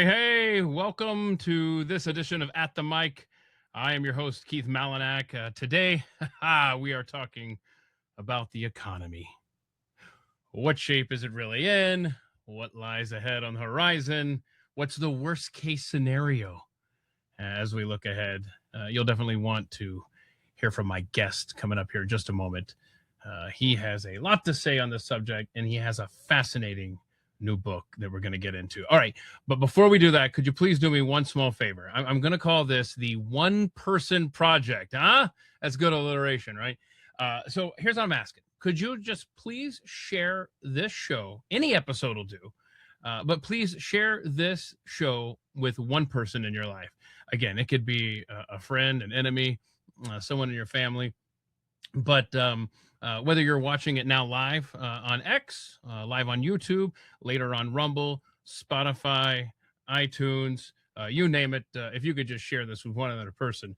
Hey, welcome to this edition of At the Mic. I am your host, Keith Malinak. Today, we are talking about the economy. What shape is it really in? What lies ahead on the horizon? What's the worst case scenario? As we look ahead, you'll definitely want to hear from my guest coming up here in just a moment. He has a lot to say on this subject, and he has a fascinating new book that we're going to get into. All right. But before we do that, could you please do me one small favor? I'm going to call this the one person project. Huh? That's good alliteration, right? So here's what I'm asking. Could you just please share this show? Any episode will do. But please share this show with one person in your life. Again, it could be a friend, an enemy, someone in your family. But whether you're watching it now live on X, live on YouTube, later on Rumble, Spotify, iTunes, you name it, if you could just share this with one other person,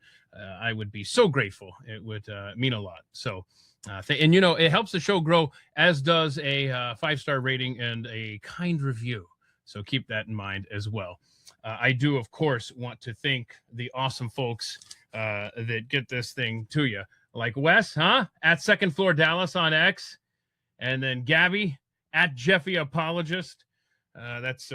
I would be so grateful. It would mean a lot. So, and you know, it helps the show grow, as does a 5-star rating and a kind review. So keep that in mind as well. I do, of course, want to thank the awesome folks that get this thing to you. Like Wes, at Second Floor Dallas on X. And then Gabby at Jeffy Apologist. That's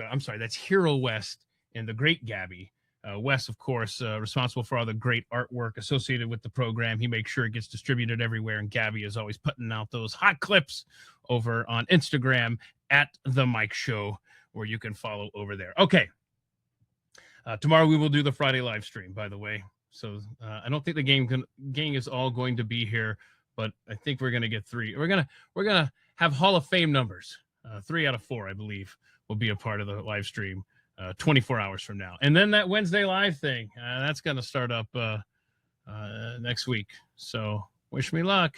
Hero West and the great Gabby. Wes, of course, responsible for all the great artwork associated with the program. He makes sure it gets distributed everywhere. And Gabby is always putting out those hot clips over on Instagram at The Mike Show, where you can follow over there. Okay. Tomorrow we will do the Friday live stream, by the way. So I don't think the gang is all going to be here, but I think we're going to get 3. We're gonna have Hall of Fame numbers. 3 out of 4, I believe, will be a part of the live stream 24 hours from now. And then that Wednesday live thing, that's going to start up next week. So wish me luck.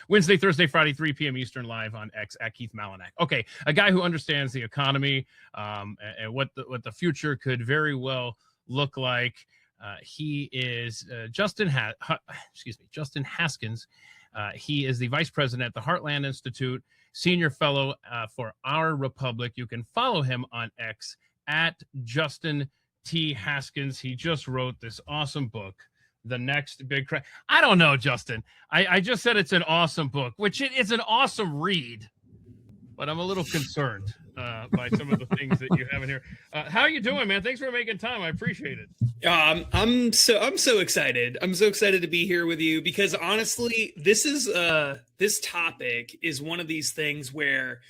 Wednesday, Thursday, Friday, 3 p.m. Eastern, live on X at Keith Malinak. Okay, a guy who understands the economy and what the future could very well look like. He is Justin Haskins. He is the vice president at the Heartland Institute, senior fellow for Our Republic. You can follow him on X at Justin T. Haskins. He just wrote this awesome book, The Next Big Crisis. I don't know, Justin. I just said it's an awesome book, which it is an awesome read, but I'm a little concerned by some of the things that you have in here. How are you doing, man? Thanks for making time. I appreciate it. I'm so excited. I'm so excited to be here with you because honestly, this topic is one of these things where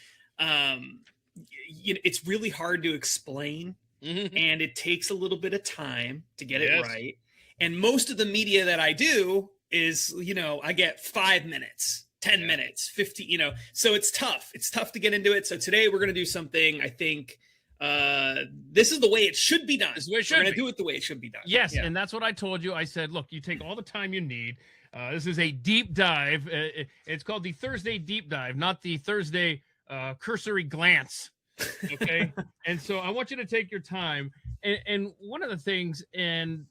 it's really hard to explain, and it takes a little bit of time to get it right. And most of the media that I do is, I get 5 minutes. 10 minutes, 50, so it's tough. It's tough to get into it. So today we're going to do something, I think, this is the way it should be done. We're going to do it the way it should be done. Yes, yeah. And that's what I told you. I said, look, you take all the time you need. This is a deep dive. It's called the Thursday Deep Dive, not the Thursday Cursory Glance. Okay? And so I want you to take your time. And one of the things, and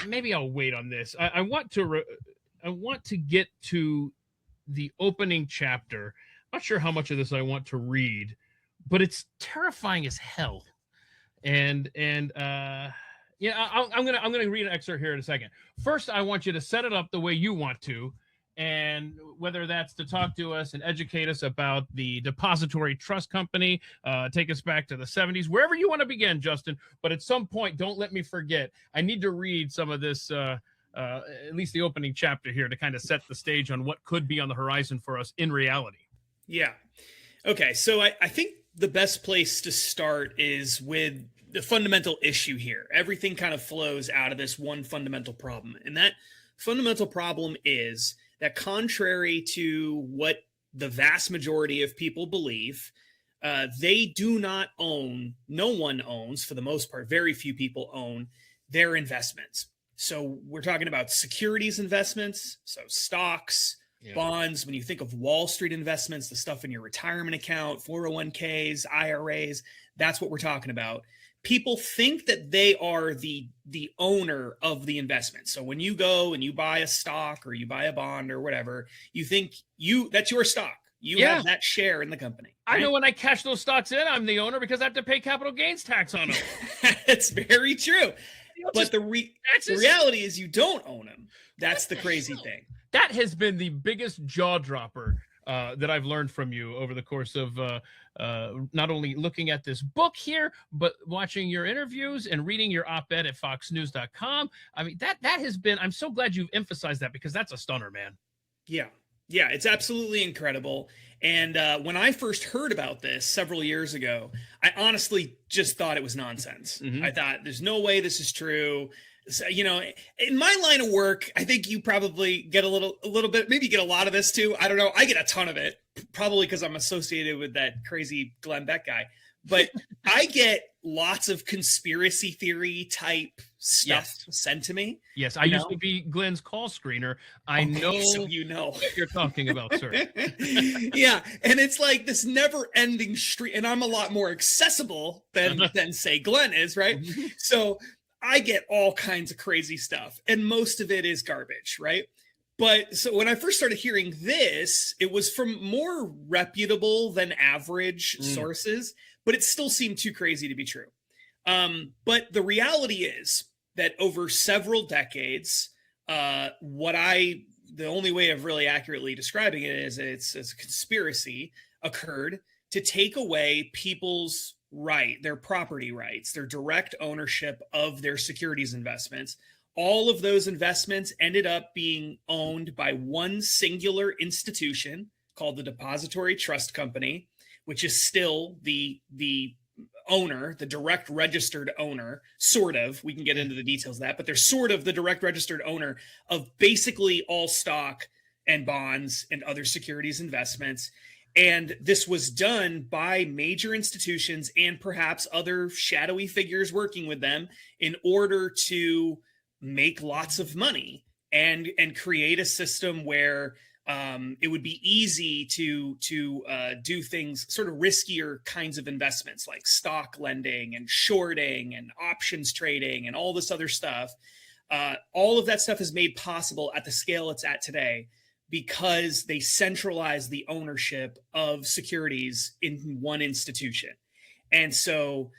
maybe I'll wait on this. I want to get to the opening chapter. I'm not sure how much of this I want to read, but it's terrifying as hell. And I'm gonna read an excerpt here in a second. First, I want you to set it up the way you want to, and whether that's to talk to us and educate us about the Depository Trust Company, take us back to the 70s, wherever you want to begin, Justin. But at some point, don't let me forget. I need to read some of this. At least the opening chapter here to kind of set the stage on what could be on the horizon for us in reality. Yeah. Okay. So I think the best place to start is with the fundamental issue here. Everything kind of flows out of this one fundamental problem. And that fundamental problem is that contrary to what the vast majority of people believe, they do not own, no one owns, for the most part, very few people own their investments. So we're talking about securities investments, so stocks, bonds. When you think of Wall Street investments, the stuff in your retirement account, 401ks, IRAs, that's what we're talking about. People think that they are the owner of the investment. So when you go and you buy a stock or you buy a bond or whatever, you think that's your stock. You Yeah. have that share in the company. I know when I cash those stocks in, I'm the owner because I have to pay capital gains tax on them. It's very true. But the taxes? reality is you don't own them. That's the crazy hell? thing. That has been the biggest jaw dropper that I've learned from you over the course of not only looking at this book here, but watching your interviews and reading your op-ed at foxnews.com. I mean, that has been, I'm so glad you've emphasized that because that's a stunner, man. Yeah. Yeah, it's absolutely incredible. And when I first heard about this several years ago, I honestly just thought it was nonsense. Mhm. I thought there's no way this is true. So, you know, in my line of work, I think you probably get a little bit, maybe you get a lot of this too. I don't know. I get a ton of it, probably because I'm associated with that crazy Glenn Beck guy. But I get lots of conspiracy theory type stuff sent to me. Yes, I used to be Glenn's call screener. I know so you know what you're talking about, sir. Yeah, and it's like this never-ending street, and I'm a lot more accessible than say Glenn is, right? So I get all kinds of crazy stuff, and most of it is garbage, right? But so when I first started hearing this, it was from more reputable than average sources, but it still seemed too crazy to be true. But the reality is that over several decades, the only way of really accurately describing it is it's a conspiracy occurred to take away people's their property rights, their direct ownership of their securities investments. All of those investments ended up being owned by one singular institution called the Depository Trust Company, which is still the owner, the direct registered owner, sort of. We can get into the details of that, but they're sort of the direct registered owner of basically all stock and bonds and other securities investments. And this was done by major institutions and perhaps other shadowy figures working with them in order to make lots of money and create a system where it would be easy to do things, sort of riskier kinds of investments like stock lending and shorting and options trading and all this other stuff. All of that stuff is made possible at the scale it's at today because they centralize the ownership of securities in one institution. And so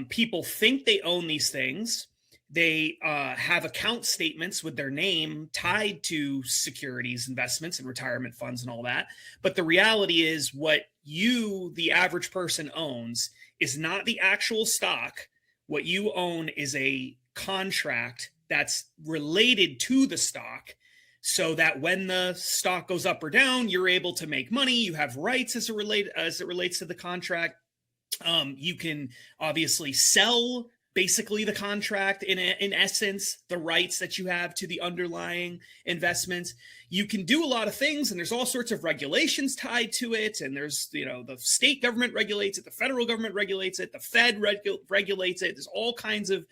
people think they own these things. They have account statements with their name tied to securities investments and retirement funds and all that. But the reality is what you, the average person, owns is not the actual stock. What you own is a contract that's related to the stock so that when the stock goes up or down, you're able to make money. You have rights as it relates to the contract. You can obviously sell basically the contract in essence, the rights that you have to the underlying investments. You can do a lot of things, and there's all sorts of regulations tied to it. And there's, the state government regulates it, the federal government regulates it, the Fed regulates it. There's all kinds of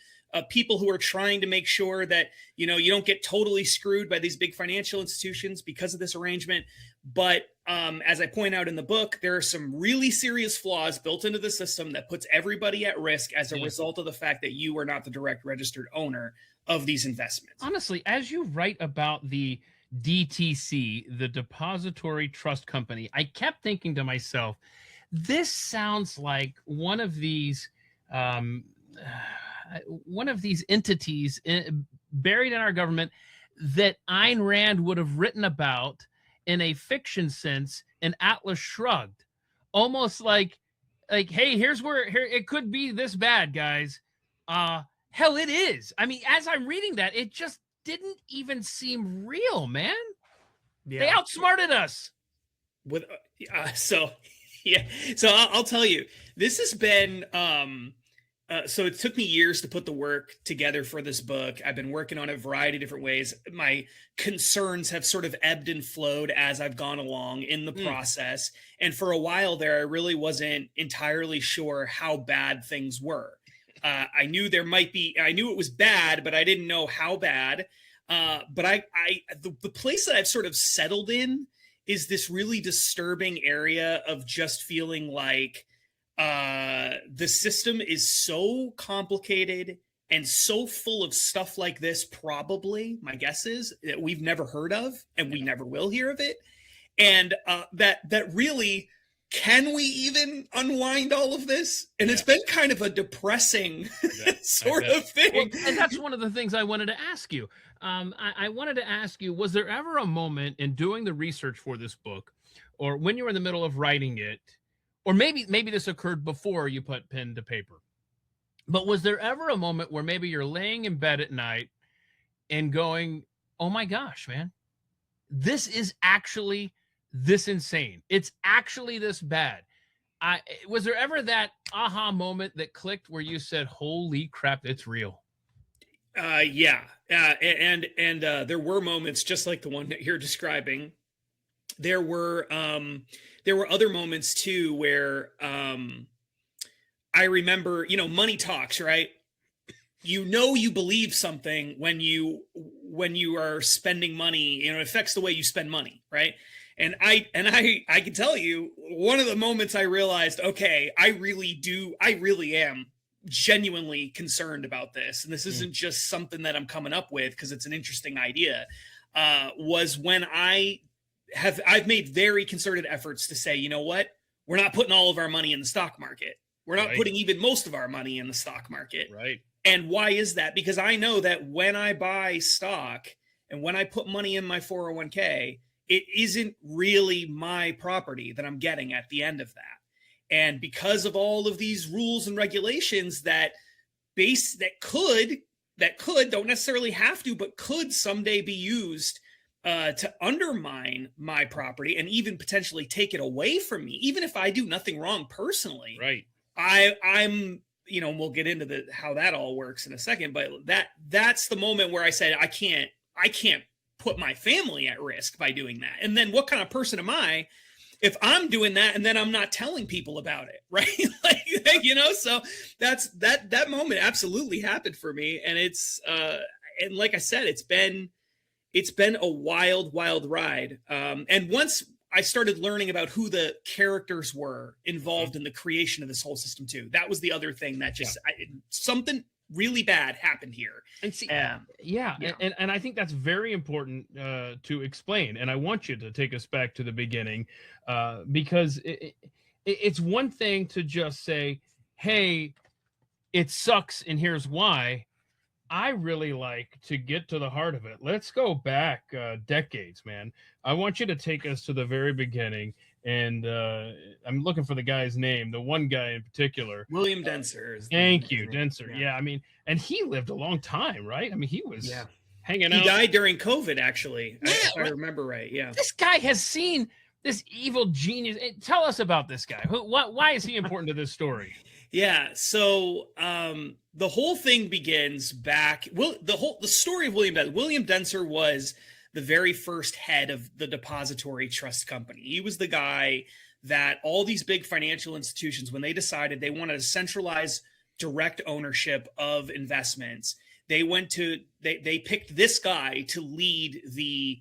people who are trying to make sure that, you don't get totally screwed by these big financial institutions because of this arrangement. But as I point out in the book, there are some really serious flaws built into the system that puts everybody at risk as a result of the fact that you are not the direct registered owner of these investments. Honestly, as you write about the DTC, the Depository Trust Company, I kept thinking to myself, this sounds like one of these entities buried in our government that Ayn Rand would have written about in a fiction sense in Atlas Shrugged. Almost like, hey, here it could be this bad, guys. Hell, it is. I mean, as I'm reading that, it just didn't even seem real, man. Yeah. They outsmarted us. So I'll tell you, this has been so it took me years to put the work together for this book. I've been working on a variety of different ways. My concerns have sort of ebbed and flowed as I've gone along in the process. And for a while there, I really wasn't entirely sure how bad things were. I knew I knew it was bad, but I didn't know how bad. But the place that I've sort of settled in is this really disturbing area of just feeling like the system is so complicated and so full of stuff like this, probably, my guess is, that we've never heard of and we never will hear of it. And that really, can we even unwind all of this? And it's been kind of a depressing sort of thing. Well, and that's one of the things I wanted to ask you. I wanted to ask you, was there ever a moment in doing the research for this book, or when you were in the middle of writing it, or maybe this occurred before you put pen to paper, but was there ever a moment where maybe you're laying in bed at night and going, oh my gosh, man, this is actually this insane. It's actually this bad. Was there ever that aha moment that clicked where you said, holy crap, it's real? Yeah. And there were moments just like the one that you're describing. There were other moments too where I remember, money talks, right? You believe something when you are spending money, it affects the way you spend money, right? And I can tell you, one of the moments I realized, okay, I really am genuinely concerned about this, and this isn't just something that I'm coming up with because it's an interesting idea, was when I've made very concerted efforts to say, you know what, we're not putting all of our money in the stock market. We're not putting even most of our money in the stock market. Right. And why is that? Because I know that when I buy stock and when I put money in my 401k, it isn't really my property that I'm getting at the end of that. And because of all of these rules and regulations that could, don't necessarily have to, but could someday be used to undermine my property and even potentially take it away from me, even if I do nothing wrong personally. Right. I'm we'll get into how that all works in a second, but that's the moment where I said, I can't put my family at risk by doing that. And then what kind of person am I if I'm doing that and then I'm not telling people about it, right? So that moment absolutely happened for me. And it's and like I said, it's been a wild ride. And once I started learning about who the characters were involved in the creation of this whole system too, that was the other thing that just something really bad happened here. And see, and I think that's very important to explain. And I want you to take us back to the beginning, because it's one thing to just say, hey, it sucks and here's why. I really like to get to the heart of it. Let's go back decades, man. I want you to take us to the very beginning. And I'm looking for the guy's name, the one guy in particular. William Denser. Thank you, Denser. Yeah, I mean, and he lived a long time, right? I mean, he was hanging out. He died during COVID, actually, if I remember right. Yeah. This guy has seen this evil genius. Tell us about this guy. Why is he important to this story? Yeah, so the whole thing begins back. The story of William Denser. William Denser was the very first head of the depository trust company. He was the guy that all these big financial institutions, when they decided they wanted to centralize direct ownership of investments, they picked this guy to lead the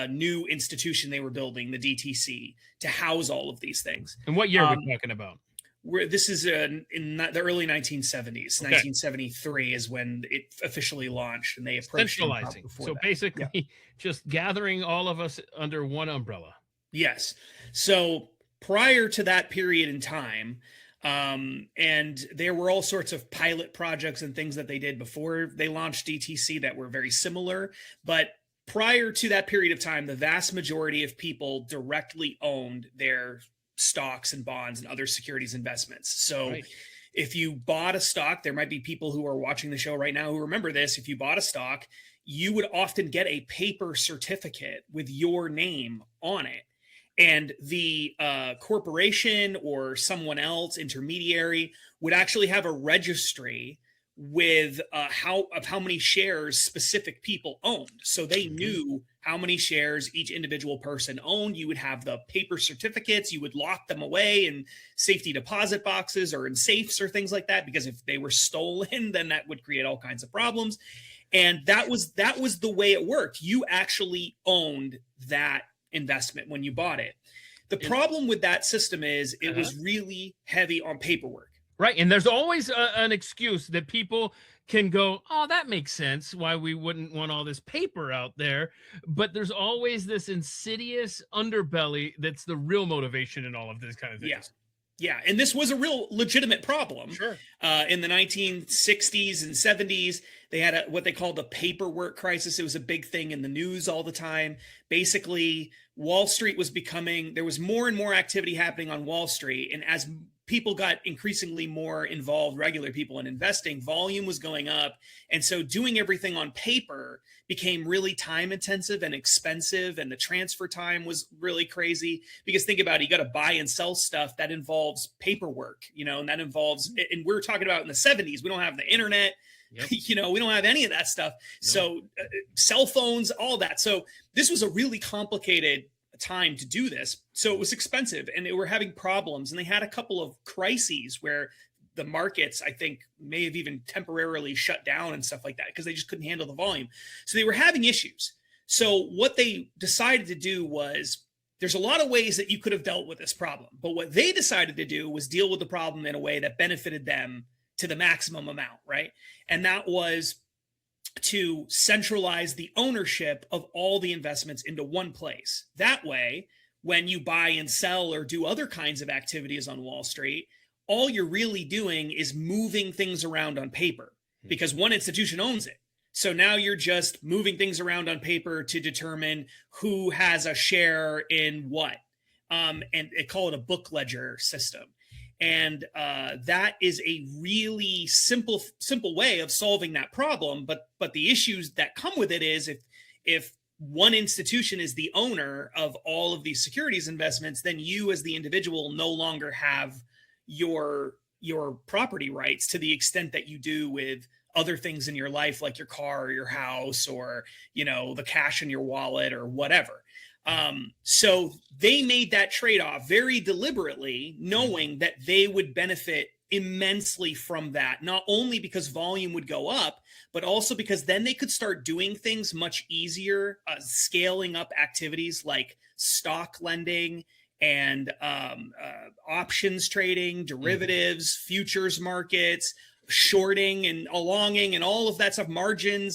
new institution they were building, the DTC, to house all of these things. And what year are we talking about? This is in the early 1970s. Okay. 1973 is when it officially launched, and they approached centralizing. So basically, just gathering all of us under one umbrella. Yes. So prior to that period in time, and there were all sorts of pilot projects and things that they did before they launched DTC that were very similar. But prior to that period of time, the vast majority of people directly owned their stocks and bonds and other securities investments. So if you bought a stock, there might be people who are watching the show right now who remember this. If you bought a stock, you would often get a paper certificate with your name on it. And the corporation or someone else, intermediary, would actually have a registry with how many shares specific people owned. So they knew how many shares each individual person owned. You would have the paper certificates. You would lock them away in safety deposit boxes or in safes or things like that, because if they were stolen, then that would create all kinds of problems. And that was the way it worked. You actually owned that investment when you bought it. The problem with that system is it was really heavy on paperwork. Right. And there's always an excuse that people can go, oh, that makes sense why we wouldn't want all this paper out there. But there's always this insidious underbelly that's the real motivation in all of this kind of Yeah. things. Yeah, and this was a real legitimate problem. Sure. In the 1960s and 70s, they had what they called a paperwork crisis. It was a big thing in the news all the time. Basically, Wall Street was there was more and more activity happening on Wall Street. And as people got increasingly more involved, regular people in investing, volume was going up. And so doing everything on paper became really time intensive and expensive. And the transfer time was really crazy because think about it, you got to buy and sell stuff that involves paperwork, and that involves, and we're talking about in the 70s, we don't have the internet. Yep. We don't have any of that stuff. Nope. So cell phones, all that. So this was a really complicated time to do this. So it was expensive and they were having problems. And they had a couple of crises where the markets, I think, may have even temporarily shut down and stuff like that because they just couldn't handle the volume. So they were having issues. So what they decided to do was, there's a lot of ways that you could have dealt with this problem. But what they decided to do was deal with the problem in a way that benefited them to the maximum amount, right? And that was to centralize the ownership of all the investments into one place. That way, when you buy and sell or do other kinds of activities on Wall Street, all you're really doing is moving things around on paper because one institution owns it. So now you're just moving things around on paper to determine who has a share in what. And they call it a book ledger system. And that is a really simple way of solving that problem. But the issues that come with it is if one institution is the owner of all of these securities investments, then you as the individual no longer have your property rights to the extent that you do with other things in your life, like your car or your house or, the cash in your wallet or whatever. So they made that trade-off very deliberately, knowing that they would benefit immensely from that, not only because volume would go up, but also because then they could start doing things much easier, scaling up activities like stock lending and options trading, derivatives, futures markets, shorting and longing and all of that stuff, margin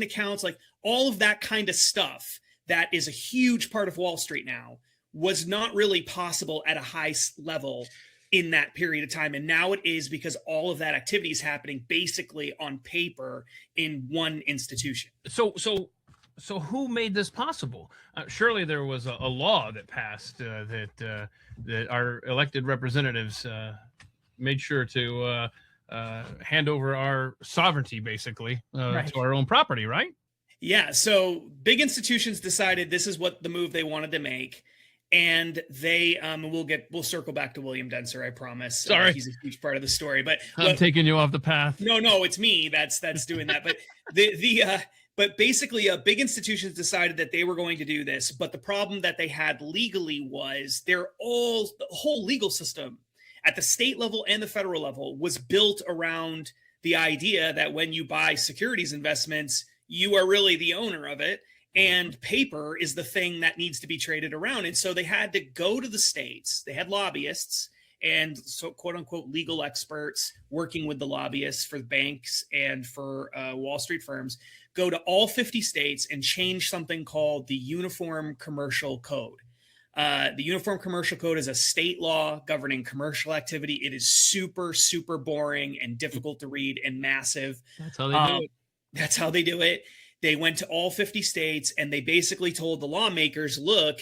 accounts, like all of that kind of stuff that is a huge part of Wall Street now was not really possible at a high level in that period of time. And now it is because all of that activity is happening basically on paper in one institution. So who made this possible? Surely there was a law that passed that our elected representatives made sure to hand over our sovereignty, basically, right, to our own property, right? Yeah. So big institutions decided this is what the move they wanted to make. And they we'll circle back to William Denser, I promise. Sorry. He's a huge part of the story. But I'm taking you off the path. No, it's me that's doing that. But but basically, big institutions decided that they were going to do this. But the problem that they had legally was the whole legal system at the state level and the federal level was built around the idea that when you buy securities investments, you are really the owner of it. And paper is the thing that needs to be traded around. And so they had to go to the states. They had lobbyists and so quote unquote legal experts working with the lobbyists for banks and for Wall Street firms, go to all 50 states and change something called the Uniform Commercial Code. The Uniform Commercial Code is a state law governing commercial activity. It is super, super boring and difficult to read and massive. That's how they do it. That's how they do it. They went to all 50 states and they basically told the lawmakers, look,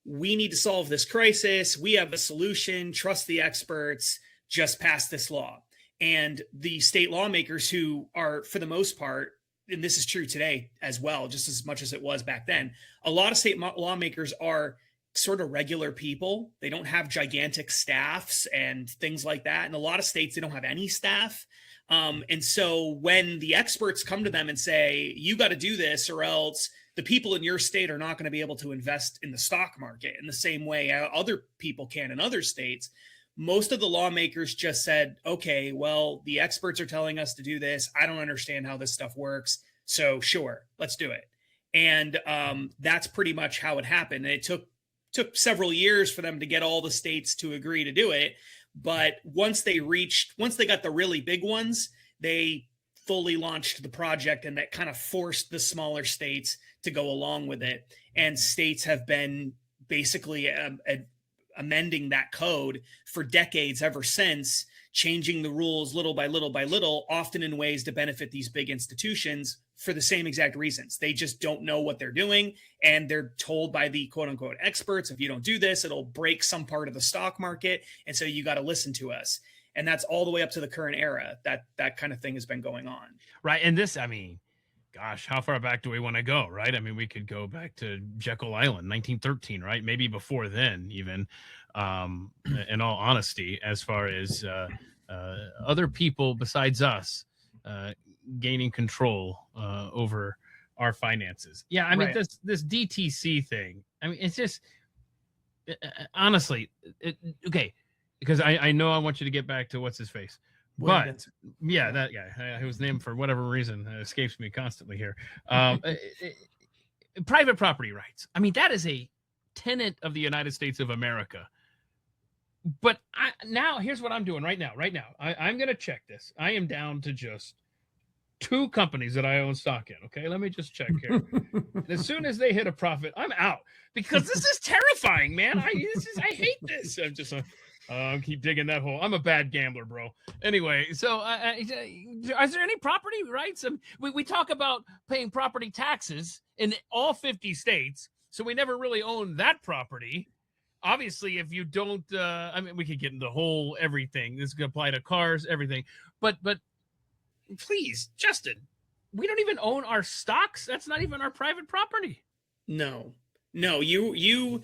we need to solve this crisis. We have a solution. Trust the experts. Just pass this law. And the state lawmakers, who are, for the most part, and this is true today as well, just as much as it was back then, a lot of state lawmakers are sort of regular people. They don't have gigantic staffs and things like that. In a lot of states, they don't have any staff. And so when the experts come to them and say, you got to do this or else the people in your state are not going to be able to invest in the stock market in the same way other people can in other states, most of the lawmakers just said, okay, well, the experts are telling us to do this. I don't understand how this stuff works. So sure, let's do it. And that's pretty much how it happened. And it took several years for them to get all the states to agree to do it. But once they got the really big ones, they fully launched the project, and that kind of forced the smaller states to go along with it. And states have been basically amending that code for decades ever since, changing the rules little by little by little, often in ways to benefit these big institutions for the same exact reasons. They just don't know what they're doing, and they're told by the quote unquote experts, if you don't do this, it'll break some part of the stock market, and so you got to listen to us. And that's all the way up to the current era. That kind of thing has been going on. Right. And this, I mean, gosh, how far back do we want to go, right? I mean, we could go back to Jekyll Island, 1913, right? Maybe before then, even, in all honesty, as far as other people besides us gaining control over our finances. Yeah, I mean, this DTC thing, I mean, it's just, honestly, okay, because I know I want you to get back to what's his face. But yeah, that guy whose name for whatever reason escapes me constantly here. Private property rights. I mean, that is a tenet of the United States of America. But now here's what I'm doing right now. I'm going to check this. I am down to just 2 companies that I own stock in. Okay, let me just check here. As soon as they hit a profit, I'm out, because this is terrifying, man. I hate this. I'm just keep digging that hole. I'm a bad gambler, bro. Anyway, so is there any property rights? We talk about paying property taxes in all 50 states, so we never really own that property. Obviously, if you don't, I mean, we could get into the whole everything. This could apply to cars, everything. But please, Justin, we don't even own our stocks. That's not even our private property. No, you.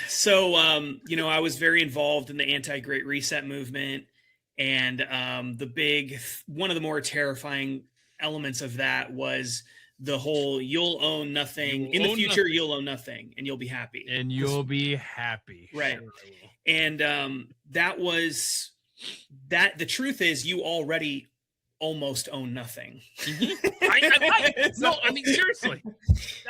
So, I was very involved in the anti-Great Reset movement, and one of the more terrifying elements of that was the whole "you'll own nothing in the future, nothing. You'll own nothing, and you'll be happy, and you'll be happy." Right, and that was that. The truth is, you already almost own nothing. Mm-hmm. No, I mean, seriously.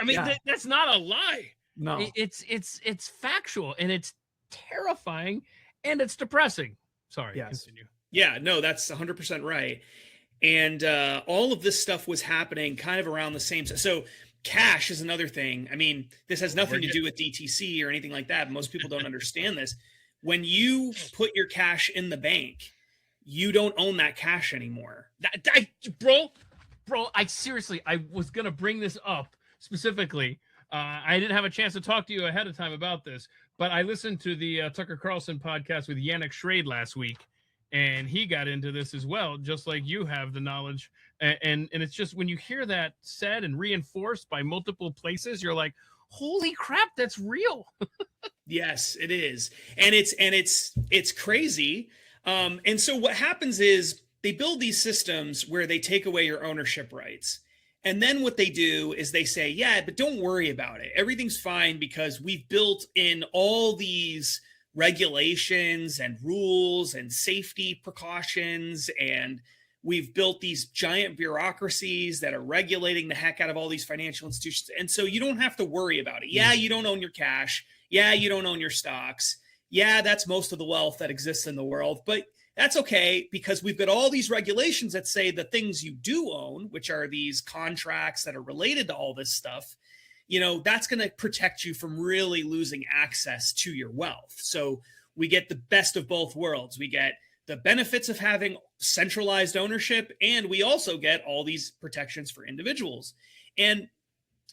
I mean, that's not a lie. No, it's factual, and it's terrifying, and it's depressing. Sorry. Yes. Continue. Yeah, no, that's 100% right. And all of this stuff was happening kind of around the same time. So cash is another thing. I mean, this has nothing to do with DTC or anything like that. Most people don't understand this. When you put your cash in the bank, you don't own that cash anymore. Bro, I seriously, I was going to bring this up specifically. I didn't have a chance to talk to you ahead of time about this, but I listened to the Tucker Carlson podcast with Yannick Schrade last week, and he got into this as well, just like you have the knowledge. And it's just, when you hear that said and reinforced by multiple places, you're like, holy crap, that's real. Yes, it is. And it's crazy. And so what happens is they build these systems where they take away your ownership rights. And then what they do is they say, yeah, but don't worry about it. Everything's fine because we've built in all these regulations and rules and safety precautions, and we've built these giant bureaucracies that are regulating the heck out of all these financial institutions. And so you don't have to worry about it. Yeah, you don't own your cash. Yeah, you don't own your stocks. Yeah, that's most of the wealth that exists in the world. But that's okay, because we've got all these regulations that say the things you do own, which are these contracts that are related to all this stuff, that's going to protect you from really losing access to your wealth. So we get the best of both worlds. We get the benefits of having centralized ownership, and we also get all these protections for individuals. And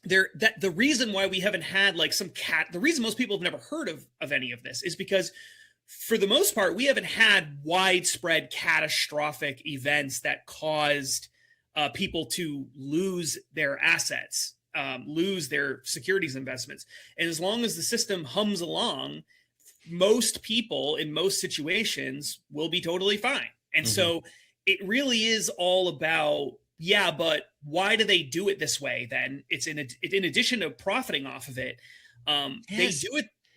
the reason why we haven't had the reason most people have never heard of any of this is because, for the most part, we haven't had widespread catastrophic events that caused people to lose their assets, lose their securities investments. And as long as the system hums along, most people in most situations will be totally fine. And so it really is all about, yeah, but why do they do it this way then? It's in addition to profiting off of it, yes.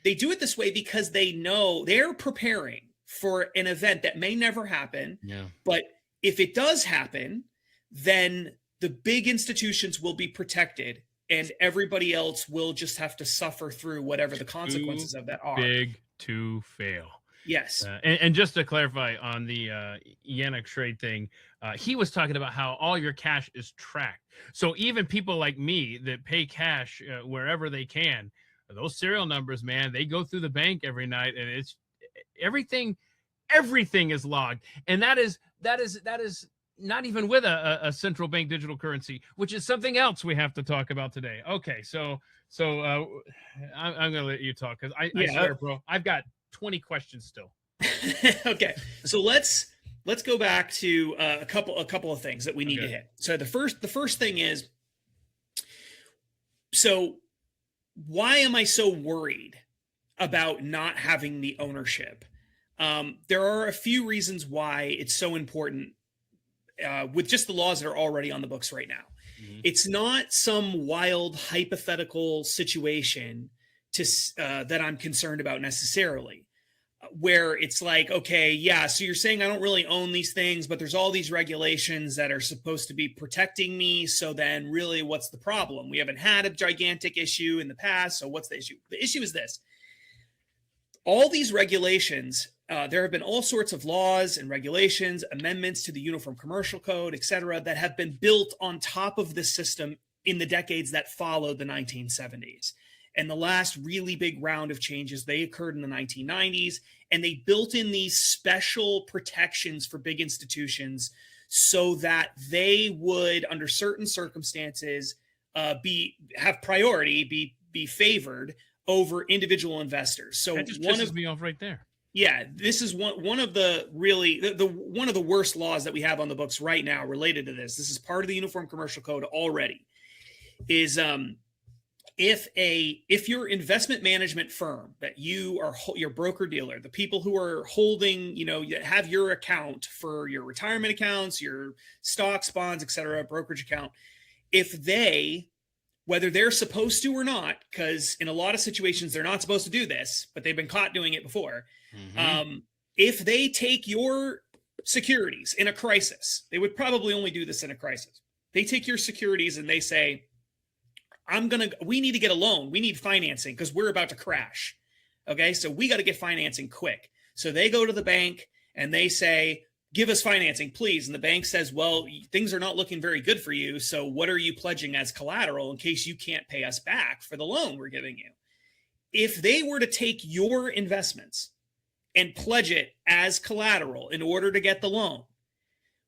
They do it this way because they know they're preparing for an event that may never happen. Yeah. But if it does happen, then the big institutions will be protected, and everybody else will just have to suffer through whatever the consequences of that are. Big to fail. Yes. And just to clarify on the Yannick trade thing, he was talking about how all your cash is tracked. So even people like me that pay cash wherever they can, those serial numbers, man, they go through the bank every night, and it's everything is logged. And that is not even with a central bank digital currency, which is something else we have to talk about today. Okay, so I'm gonna let you talk, because I swear, bro, I've got 20 questions still. Okay, so let's go back to a couple of things that we need to hit. So the first thing is, so why am I so worried about not having the ownership? There are a few reasons why it's so important with just the laws that are already on the books right now. Mm-hmm. It's not some wild hypothetical situation that I'm concerned about necessarily, where it's like, okay, yeah, so you're saying I don't really own these things, but there's all these regulations that are supposed to be protecting me. So then really, what's the problem? We haven't had a gigantic issue in the past. So what's the issue? The issue is this. All these regulations, there have been all sorts of laws and regulations, amendments to the Uniform Commercial Code, et cetera, that have been built on top of the system in the decades that followed the 1970s. And the last really big round of changes, they occurred in the 1990s, and they built in these special protections for big institutions so that they would, under certain circumstances, have priority, be favored over individual investors. So that just pisses me off right there. Yeah, this is one of the really one of the worst laws that we have on the books right now related to this. This is part of the Uniform Commercial Code already. Is if your investment management firm that you are your broker dealer, the people who are holding, have your account for your retirement accounts, your stocks, bonds, et cetera, brokerage account, if they, whether they're supposed to or not, because in a lot of situations they're not supposed to do this, but they've been caught doing it before. Mm-hmm. If they take your securities in a crisis, they would probably only do this in a crisis. They take your securities and they say, we need to get a loan. We need financing because we're about to crash. Okay, so we got to get financing quick. So they go to the bank and they say, give us financing, please. And the bank says, well, things are not looking very good for you. So what are you pledging as collateral in case you can't pay us back for the loan we're giving you? If they were to take your investments and pledge it as collateral in order to get the loan,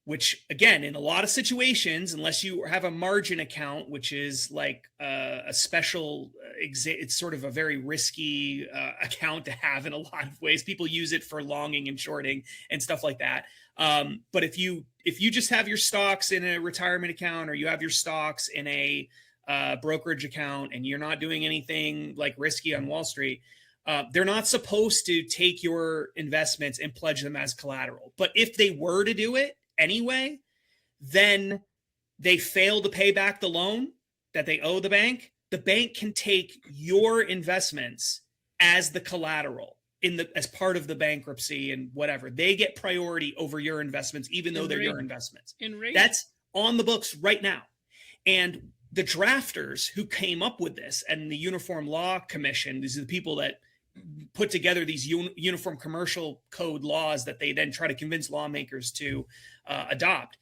which again, in a lot of situations, unless you have a margin account, which is like a special, it's sort of a very risky account to have in a lot of ways. People use it for longing and shorting and stuff like that. But if you just have your stocks in a retirement account, or you have your stocks in a brokerage account, and you're not doing anything like risky on Wall Street, they're not supposed to take your investments and pledge them as collateral. But if they were to do it anyway, then they fail to pay back the loan that they owe the bank can take your investments as the collateral as part of the bankruptcy and whatever. They get priority over your investments, even though they're your investments. That's on the books right now. And the drafters who came up with this, and the Uniform Law Commission, these are the people that put together these Uniform Commercial Code laws that they then try to convince lawmakers to adopt.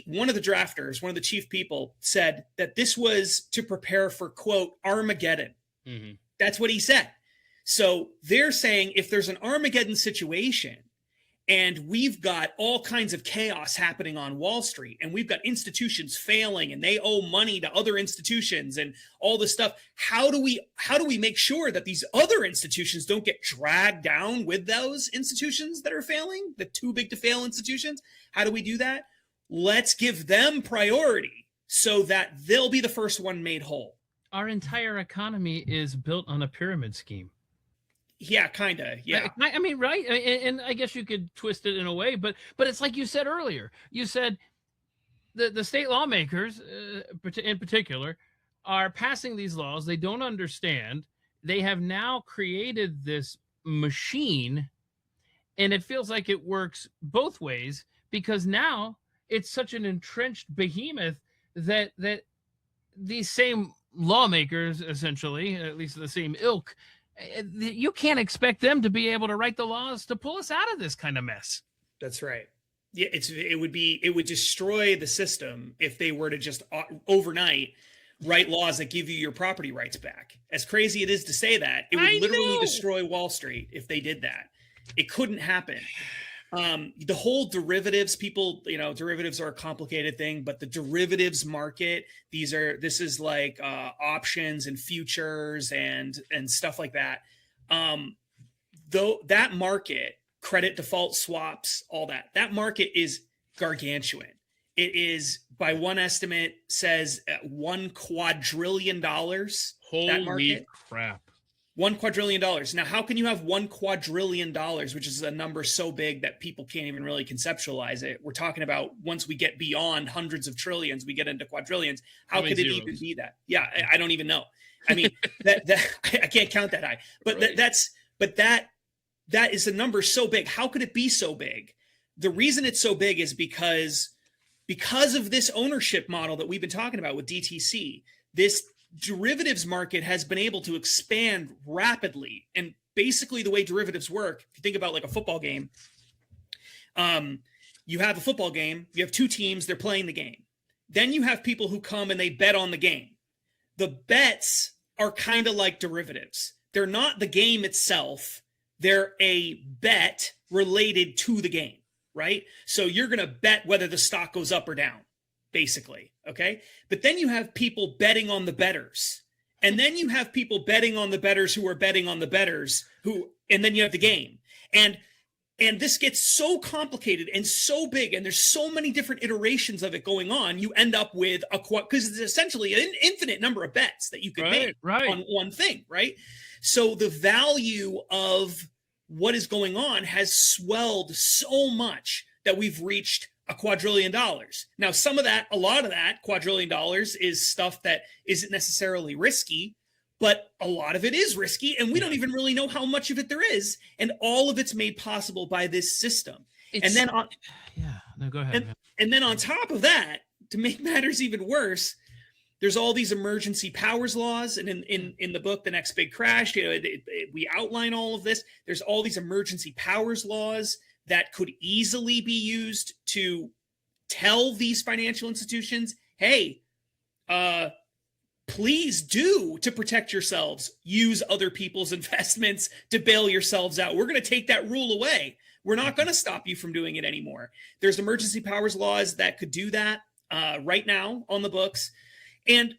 One of the drafters, one of the chief people, said that this was to prepare for, quote, Armageddon. Mm-hmm. That's what he said. So they're saying if there's an Armageddon situation, and we've got all kinds of chaos happening on Wall Street, and we've got institutions failing, and they owe money to other institutions and all this stuff, how do we make sure that these other institutions don't get dragged down with those institutions that are failing, the too big to fail institutions? How do we do that? Let's give them priority so that they'll be the first one made whole. Our entire economy is built on a pyramid scheme. Yeah, kind of. Yeah. I mean, right. And I guess you could twist it in a way, but it's like you said earlier. You said the state lawmakers, in particular, are passing these laws. They don't understand. They have now created this machine, and it feels like it works both ways, because now it's such an entrenched behemoth that these same lawmakers, essentially, at least the same ilk, You can't expect them to be able to write the laws to pull us out of this kind of mess. That's right. Yeah, it would destroy the system if they were to just overnight write laws that give you your property rights back. As crazy it is to say that, it would literally destroy Wall Street if they did that. It couldn't happen. The whole derivatives, derivatives are a complicated thing, but the derivatives market, this is like options and futures and stuff like that. Though that market, credit default swaps, all that market is gargantuan. It is, by one estimate, says $1 quadrillion. Holy crap. $1 quadrillion. Now, how can you have $1 quadrillion, which is a number so big that people can't even really conceptualize it? We're talking about once we get beyond hundreds of trillions, we get into quadrillions. How could it even be that? Yeah, I don't even know. I mean, that I can't count that high. But right. That is a number so big. How could it be so big? The reason it's so big is because of this ownership model that we've been talking about with DTC. This derivatives market has been able to expand rapidly. And basically the way derivatives work, if you think about like a football game, you have a football game, you have two teams, they're playing the game. Then you have people who come and they bet on the game. The bets are kind of like derivatives. They're not the game itself. They're a bet related to the game, right? So you're going to bet whether the stock goes up or down, basically, okay? But then you have people betting on the bettors. And then you have people betting on the bettors who are betting on the bettors and then you have the game. And this gets so complicated and so big, and there's so many different iterations of it going on, you end up with because it's essentially an infinite number of bets that you could make on one thing, right? So the value of what is going on has swelled so much that we've reached $1 quadrillion. Now, a lot of that $1 quadrillion is stuff that isn't necessarily risky, but a lot of it is risky, and we don't even really know how much of it there is. And all of it's made possible by this system. Go ahead. And then on top of that, to make matters even worse, there's all these emergency powers laws. And in the book, The Next Big Crash, we outline all of this. There's all these emergency powers laws that could easily be used to tell these financial institutions, hey, please do, to protect yourselves, use other people's investments to bail yourselves out. We're going to take that rule away. We're not going to stop you from doing it anymore. There's emergency powers laws that could do that right now on the books. And,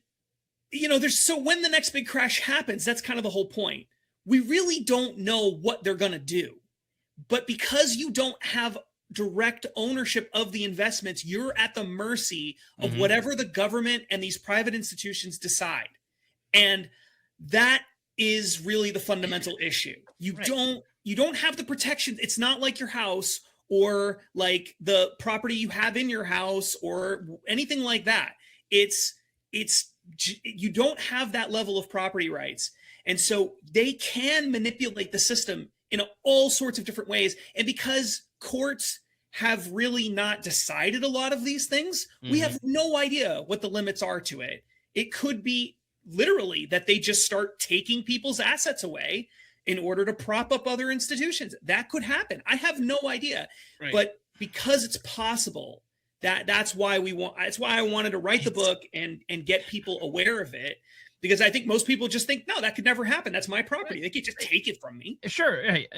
so when the next big crash happens, that's kind of the whole point. We really don't know what they're going to do. But because you don't have direct ownership of the investments, you're at the mercy of whatever the government and these private institutions decide. And that is really the fundamental issue. You don't have the protection. It's not like your house or like the property you have in your house or anything like that. You don't have that level of property rights. And so they can manipulate the system in all sorts of different ways. And because courts have really not decided a lot of these things, we have no idea what the limits are to it. It could be literally that they just start taking people's assets away in order to prop up other institutions. That could happen. I have no idea. Right. But because it's possible, that's why I wanted to write the book and get people aware of it. Because I think most people just think, no, that could never happen. That's my property. They can't just take it from me. Sure. Hey,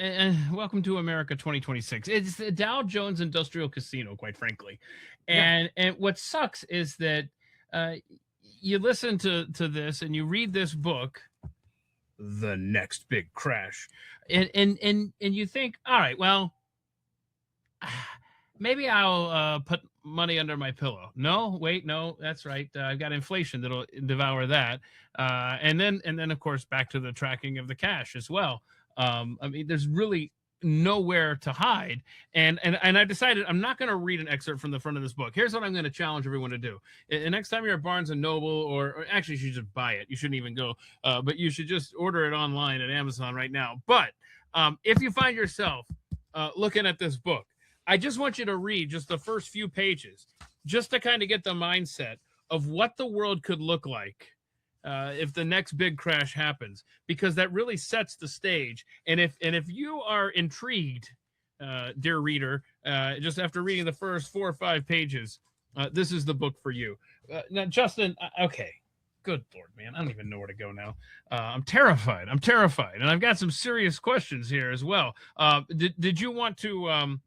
welcome to America 2026. It's the Dow Jones Industrial Casino, quite frankly. And what sucks is that you listen to this and you read this book, The Next Big Crash, and you think, all right, well, maybe I'll put money under my pillow. No, wait, no, that's right. I've got inflation that'll devour that. And then of course, back to the tracking of the cash as well. I mean, there's really nowhere to hide. And I decided I'm not going to read an excerpt from the front of this book. Here's what I'm going to challenge everyone to do. And next time you're at Barnes and Noble, or actually you should just buy it. You shouldn't even go, but you should just order it online at Amazon right now. But if you find yourself looking at this book, I just want you to read just the first few pages, just to kind of get the mindset of what the world could look like if the next big crash happens, because that really sets the stage. And if you are intrigued, dear reader, just after reading the first 4 or 5 pages, this is the book for you. Now, Justin, okay, good Lord, man, I don't even know where to go now. I'm terrified, and I've got some serious questions here as well. Did you want to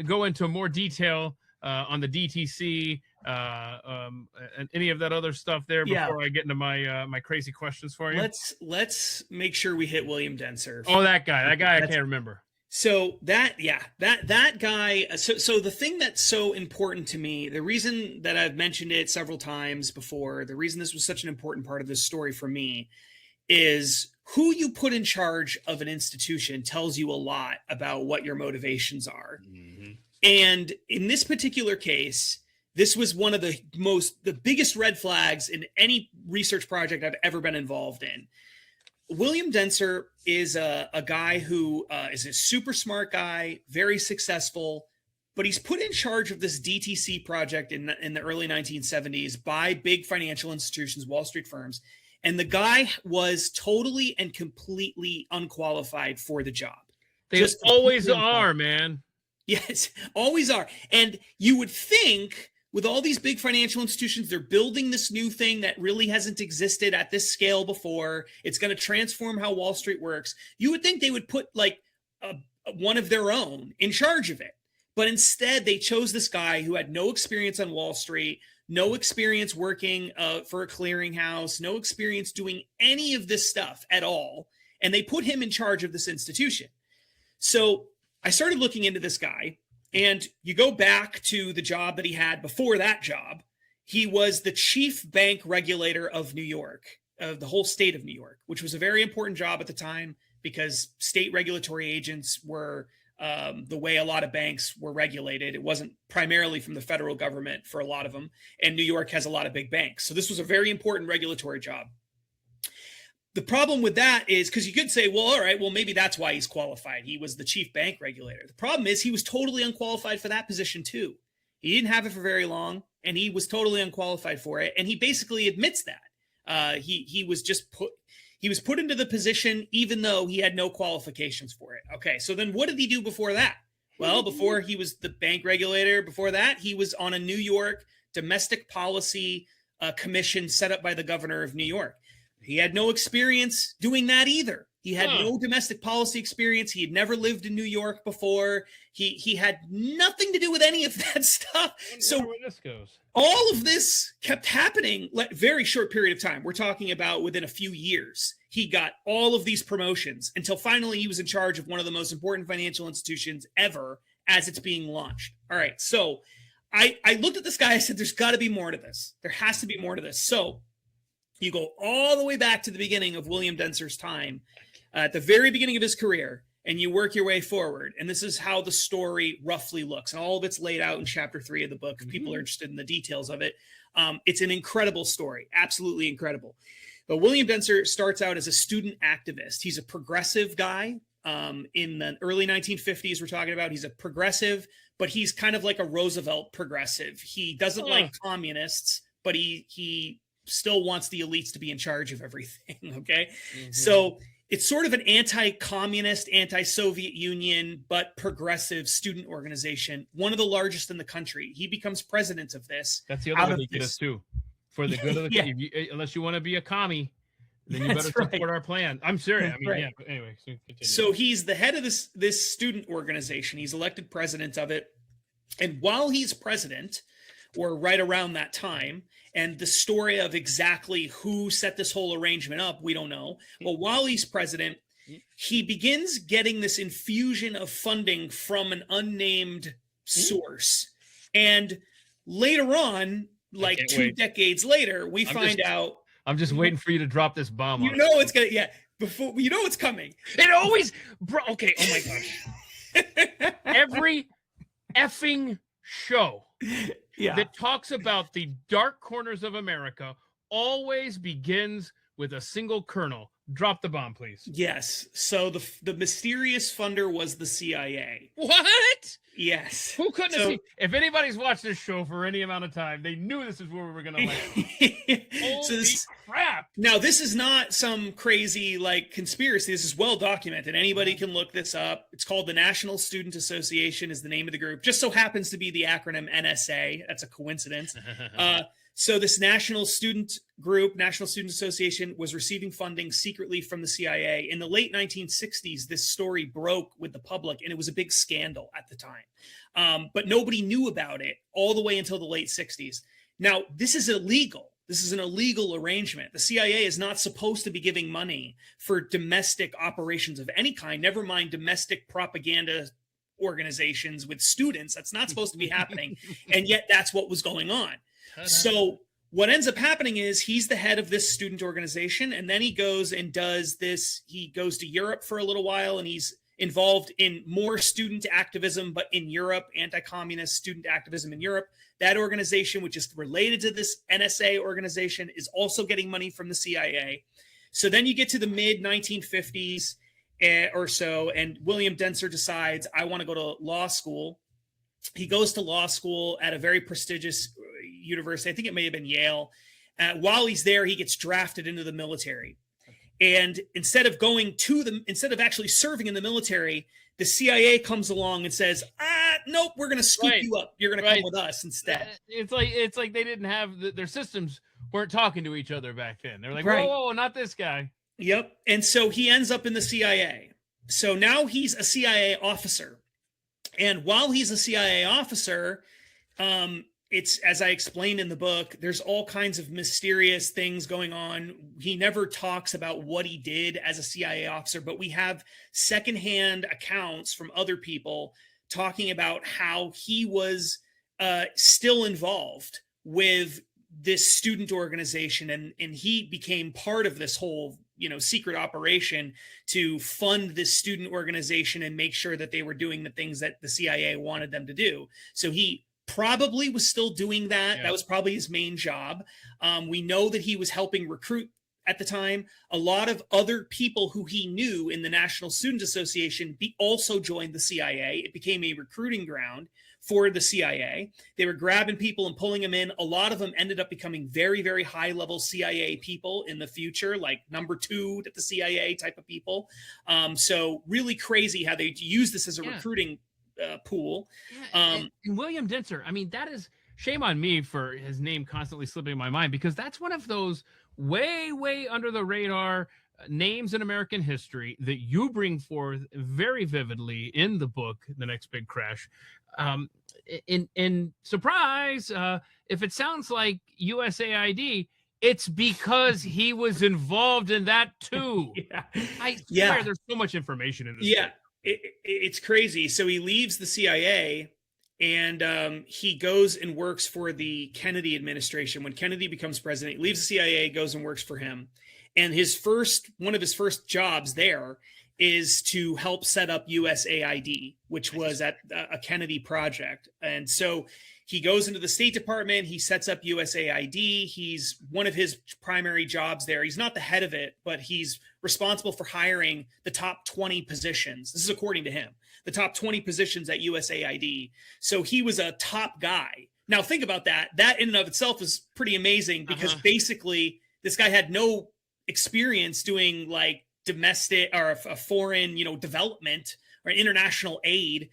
go into more detail on the DTC and any of that other stuff there before I get into my crazy questions for you? Let's make sure we hit William Denser. Oh, that guy I can't remember. So that guy. So the thing that's so important to me, the reason that I've mentioned it several times before, the reason this was such an important part of this story for me, is who you put in charge of an institution tells you a lot about what your motivations are. Mm-hmm. And in this particular case, this was one of the biggest red flags in any research project I've ever been involved in. William Denser is a guy who is a super smart guy, very successful, but he's put in charge of this DTC project in the early 1970s by big financial institutions, Wall Street firms. And the guy was totally and completely unqualified for the job. They just always are, man. Yes, always are. And you would think with all these big financial institutions, they're building this new thing that really hasn't existed at this scale before. It's going to transform how Wall Street works. You would think they would put like one of their own in charge of it. But instead, they chose this guy who had no experience on Wall Street, no experience working for a clearinghouse, no experience doing any of this stuff at all. And they put him in charge of this institution. So I started looking into this guy. And you go back to the job that he had before that job. He was the chief bank regulator of New York, of the whole state of New York, which was a very important job at the time because state regulatory agents were the way a lot of banks were regulated. It wasn't primarily from the federal government for a lot of them. And New York has a lot of big banks. So this was a very important regulatory job. The problem with that is because you could say, well, all right, well, maybe that's why he's qualified. He was the chief bank regulator. The problem is he was totally unqualified for that position too. He didn't have it for very long and he was totally unqualified for it. And he basically admits that he was put into the position, even though he had no qualifications for it. Okay. So then what did he do before that? Well, before he was the bank regulator, before that, he was on a New York domestic policy commission set up by the governor of New York. He had no experience doing that either. He had no domestic policy experience. He had never lived in New York before. He had nothing to do with any of that stuff. So where this goes. All of this kept happening like very short period of time. We're talking about within a few years. He got all of these promotions until finally he was in charge of one of the most important financial institutions ever as it's being launched. All right. So I looked at this guy. I said, there's got to be more to this. There has to be more to this. So you go all the way back to the beginning of William Denser's time, at the very beginning of his career, and you work your way forward. And this is how the story roughly looks. And all of it's laid out in chapter 3 of the book. If people are interested in the details of it, it's an incredible story. Absolutely incredible. But William Denser starts out as a student activist. He's a progressive guy. In the early 1950s, we're talking about, he's a progressive, but he's kind of like a Roosevelt progressive. He doesn't like communists, but he still wants the elites to be in charge of everything. Okay. Mm-hmm. So it's sort of an anti-communist, anti-Soviet Union, but progressive student organization, one of the largest in the country. He becomes president of this. That's the other way to get us too. For the good of the unless you want to be a commie, then you better support our plan. I'm serious. I mean, yeah, but anyway. So he's the head of this student organization. He's elected president of it. And while he's president, or right around that time, and the story of exactly who set this whole arrangement up, we don't know. But while he's president, he begins getting this infusion of funding from an unnamed source. And later on, like 2 decades later, we find out. I'm just waiting for you to drop this bomb. You know it's gonna, before you know it's coming. It always, bro. Okay. Oh my gosh. Every effing show that talks about the dark corners of America always begins with a single kernel Drop the bomb, please. Yes. So the mysterious funder was the CIA. What? Yes. Who couldn't have So seen? If anybody's watched this show for any amount of time, they knew this is where we were going to land. so Holy this, crap! now this is not some crazy like conspiracy. This is well documented. Anybody can look this up. It's called the National Student Association is the name of the group. Just so happens to be the acronym NSA. That's a coincidence. So this national student group, National Student Association, was receiving funding secretly from the CIA. In the late 1960s, this story broke with the public, and it was a big scandal at the time. But nobody knew about it all the way until the late 60s. Now, this is illegal. This is an illegal arrangement. The CIA is not supposed to be giving money for domestic operations of any kind, never mind domestic propaganda organizations with students. That's not supposed to be happening. And yet that's what was going on. So what ends up happening is he's the head of this student organization, and then he goes and does this. He goes to Europe for a little while, and he's involved in more student activism, but in Europe, anti-communist student activism in Europe. That organization, which is related to this NSA organization, is also getting money from the CIA. So then you get to the mid 1950s or so, and William Dentzer decides, I want to go to law school. He goes to law school at a very prestigious university. I think it may have been Yale. While he's there, he gets drafted into the military. And instead of actually serving in the military, the CIA comes along and says, nope, we're going to scoop you up. You're going to come with us instead. It's like they didn't have their systems weren't talking to each other back then. They're like, Right. whoa, not this guy. Yep. And so he ends up in the CIA. So now he's a CIA officer. And while he's a CIA officer, it's, as I explained in the book, there's all kinds of mysterious things going on. He never talks about what he did as a CIA officer, but we have secondhand accounts from other people talking about how he was still involved with this student organization, and he became part of this whole secret operation to fund this student organization and make sure that they were doing the things that the CIA wanted them to do. So he probably was still doing that. Yeah. That was probably his main job. We know that he was helping recruit at the time. A lot of other people who he knew in the National Student Association also joined the CIA. It became a recruiting ground for the CIA. They were grabbing people and pulling them in. A lot of them ended up becoming very, very high-level CIA people in the future, like number 2 at the CIA type of people. So really crazy how they use this as a recruiting pool. And William Dentzer, I mean, that is shame on me for his name constantly slipping my mind, because that's one of those way under the radar names in American history that you bring forth very vividly in the book, The Next Big Crash. In surprise, if it sounds like USAID, it's because he was involved in that too. I swear there's so much information in this book. It's crazy. So he leaves the CIA and he goes and works for the Kennedy administration. When Kennedy becomes president, he leaves the CIA, goes and works for him. And one of his first jobs there is to help set up USAID, which was at a Kennedy project. And so he goes into the State Department, he sets up USAID. He's one of his primary jobs there. He's not the head of it, but he's responsible for hiring the top 20 positions. This is according to him, the top 20 positions at USAID. So he was a top guy. Now think about that. That in and of itself is pretty amazing, because basically this guy had no experience doing like domestic or a foreign, development or international aid.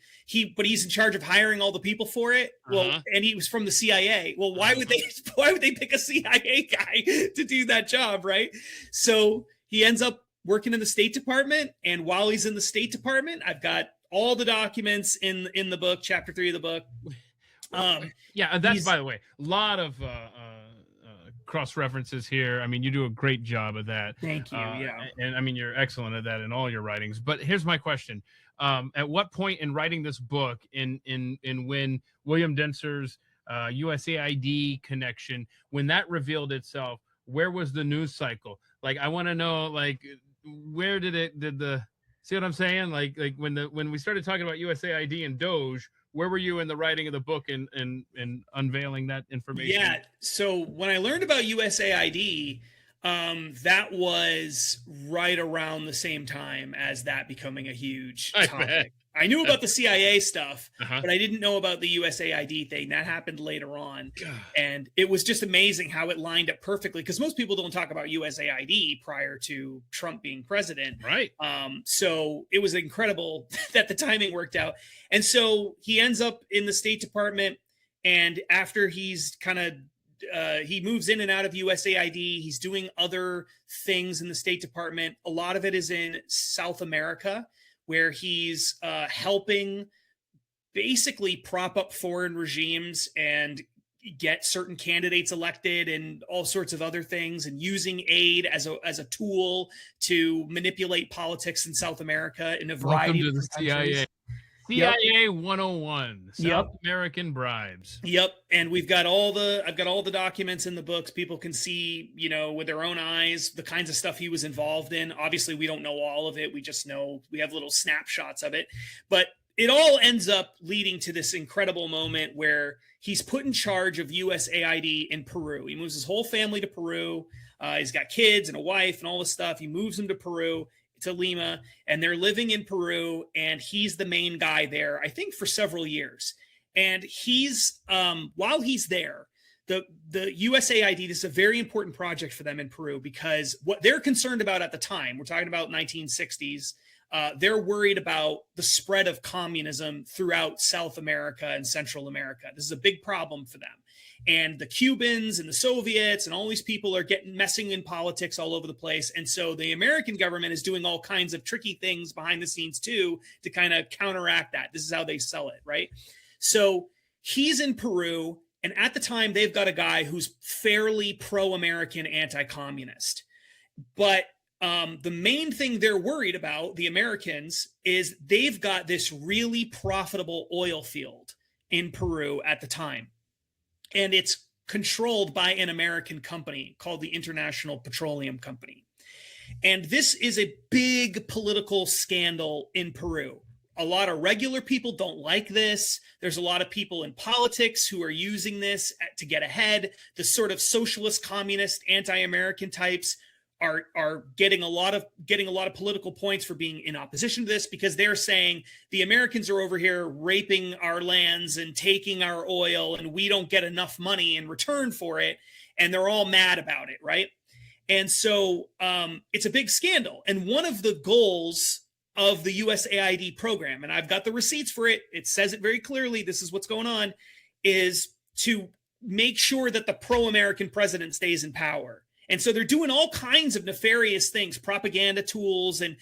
But he's in charge of hiring all the people for it. Well, and he was from the CIA. Well, why would they pick a CIA guy to do that job, right? So he ends up working in the State Department, and while he's in the State Department, I've got all the documents in the book, chapter 3 of the book. That's, by the way, a lot of cross references here. I mean, you do a great job of that. Thank you. And I mean, you're excellent at that in all your writings. But here's my question: at what point in writing this book, in when William Dentzer's USAID connection, when that revealed itself, where was the news cycle? Like, I want to know, like, where did the see what I'm saying? Like when we started talking about USAID and Doge, where were you in the writing of the book and unveiling that information? Yeah. So when I learned about USAID, That was right around the same time as that becoming a huge I topic. bet. I knew about the CIA stuff, Uh-huh. but I didn't know about the USAID thing. That happened later on. God. And it was just amazing how it lined up perfectly, because most people don't talk about USAID prior to Trump being president. Right. So it was incredible that the timing worked out. And so he ends up in the State Department. And after he's kind of he moves in and out of USAID. He's doing other things in the State Department. A lot of it is in South America, where he's helping basically prop up foreign regimes and get certain candidates elected and all sorts of other things, and using aid as a tool to manipulate politics in South America in a variety of Welcome to the countries. CIA. CIA 101, South American bribes. Yep. And I've got all the documents in the books. People can see, with their own eyes, the kinds of stuff he was involved in. Obviously, we don't know all of it. We just know we have little snapshots of it. But it all ends up leading to this incredible moment where he's put in charge of USAID in Peru. He moves his whole family to Peru. He's got kids and a wife and all this stuff. He moves them to Peru, to Lima, and they're living in Peru, and he's the main guy there, I think, for several years. And he's while he's there, the USAID, this is a very important project for them in Peru, because what they're concerned about at the time, we're talking about 1960s, they're worried about the spread of communism throughout South America and Central America. This is a big problem for them. And the Cubans and the Soviets and all these people are messing in politics all over the place. And so the American government is doing all kinds of tricky things behind the scenes too, to kind of counteract that. This is how they sell it, right? So he's in Peru, and at the time they've got a guy who's fairly pro-American, anti-communist. But the main thing they're worried about, the Americans, is they've got this really profitable oil field in Peru at the time. And it's controlled by an American company called the International Petroleum Company. And this is a big political scandal in Peru. A lot of regular people don't like this. There's a lot of people in politics who are using this to get ahead. The sort of socialist, communist, anti-American types are getting a lot of political points for being in opposition to this, because they're saying the Americans are over here raping our lands and taking our oil, and we don't get enough money in return for it, and they're all mad about it, right? And so it's a big scandal. And one of the goals of the USAID program, and I've got the receipts for it, it says it very clearly, this is what's going on, is to make sure that the pro-American president stays in power. And so they're doing all kinds of nefarious things, propaganda tools, and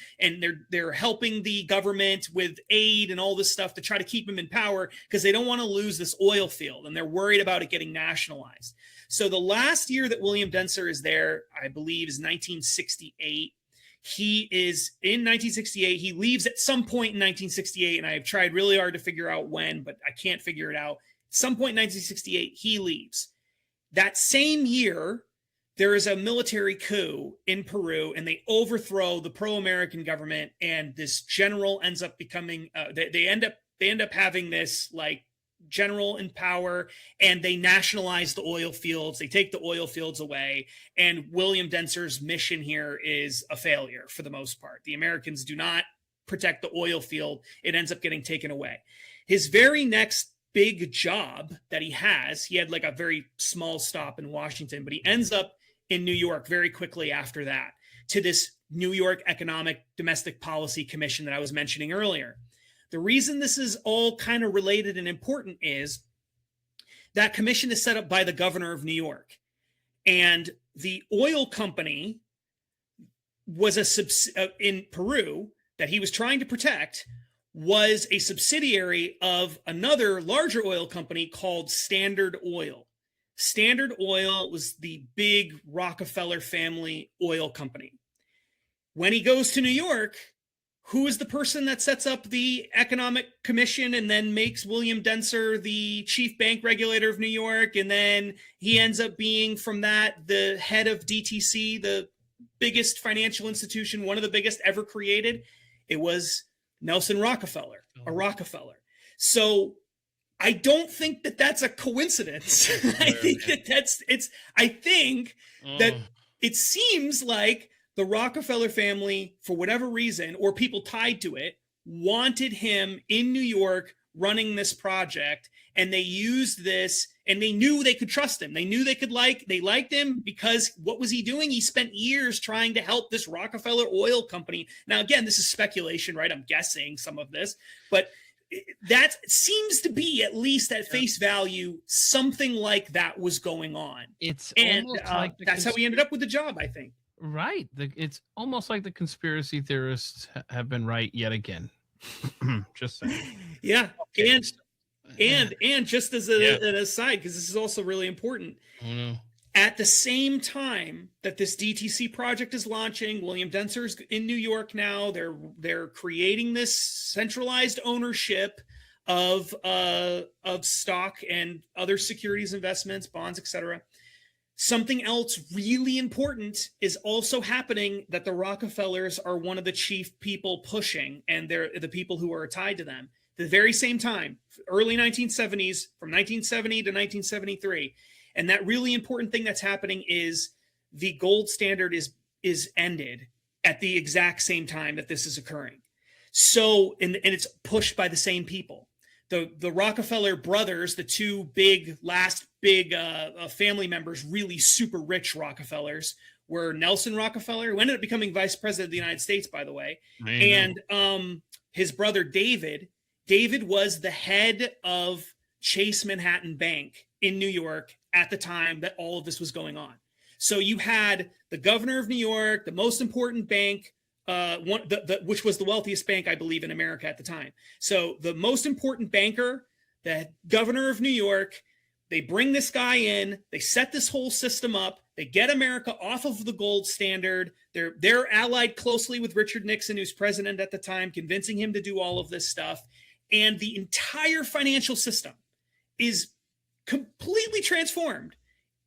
they're helping the government with aid and all this stuff to try to keep him in power, because they don't want to lose this oil field, and they're worried about it getting nationalized. So the last year that William Denser is there, I believe, is 1968. He is in 1968. He leaves at some point in 1968, and I have tried really hard to figure out when, but I can't figure it out. At some point in 1968, he leaves. That same year, there is a military coup in Peru, and they overthrow the pro-American government, and this general ends up becoming they end up having this like general in power, and they nationalize the oil fields. They take the oil fields away, and William Denser's mission here is a failure for the most part. The Americans do not protect the oil field. It ends up getting taken away. His very next big job that he had like a very small stop in Washington, but he ends up in New York very quickly after that, to this New York Economic Domestic Policy Commission that I was mentioning earlier. The reason this is all kind of related and important is that commission is set up by the governor of New York. And the oil company was in Peru that he was trying to protect was a subsidiary of another larger oil company called Standard Oil. Standard Oil was the big Rockefeller family oil company. When he goes to New York, who is the person that sets up the Economic Commission and then makes William Denser the chief bank regulator of New York? And then he ends up being, from that, the head of DTC, the biggest financial institution, one of the biggest ever created. It was Nelson Rockefeller, a Rockefeller. So I don't think that that's a coincidence. I think that it seems like the Rockefeller family, for whatever reason, or people tied to it, wanted him in New York running this project, and they used this, and they knew they could trust him. They knew they liked him because what was he doing? He spent years trying to help this Rockefeller oil company. Now, again, this is speculation, right? I'm guessing some of this, but that seems to be, at least at face value, something like that was going on. It's and almost like that's how he ended up with the job, I think. Right. It's almost like the conspiracy theorists have been right yet again. Just saying. Yeah. Okay. And just as an aside, because this is also really important, at the same time that this DTC project is launching, William Denser's in New York now. They're creating this centralized ownership of stock and other securities investments, bonds, etc. Something else really important is also happening that the Rockefellers are one of the chief people pushing, and they're the people who are tied to them. At the very same time, early 1970s, from 1970 to 1973. And that really important thing that's happening is the gold standard is ended at the exact same time that this is occurring. So, and it's pushed by the same people. The Rockefeller brothers, the two last big family members, really super rich Rockefellers, were Nelson Rockefeller, who ended up becoming vice president of the United States, by the way, and his brother David. David was the head of Chase Manhattan Bank in New York at the time that all of this was going on. So you had the governor of New York, the most important bank, which was the wealthiest bank, I believe, in America at the time. So the most important banker, the governor of New York, they bring this guy in, they set this whole system up, they get America off of the gold standard. They're allied closely with Richard Nixon, who's president at the time, convincing him to do all of this stuff. And the entire financial system is completely transformed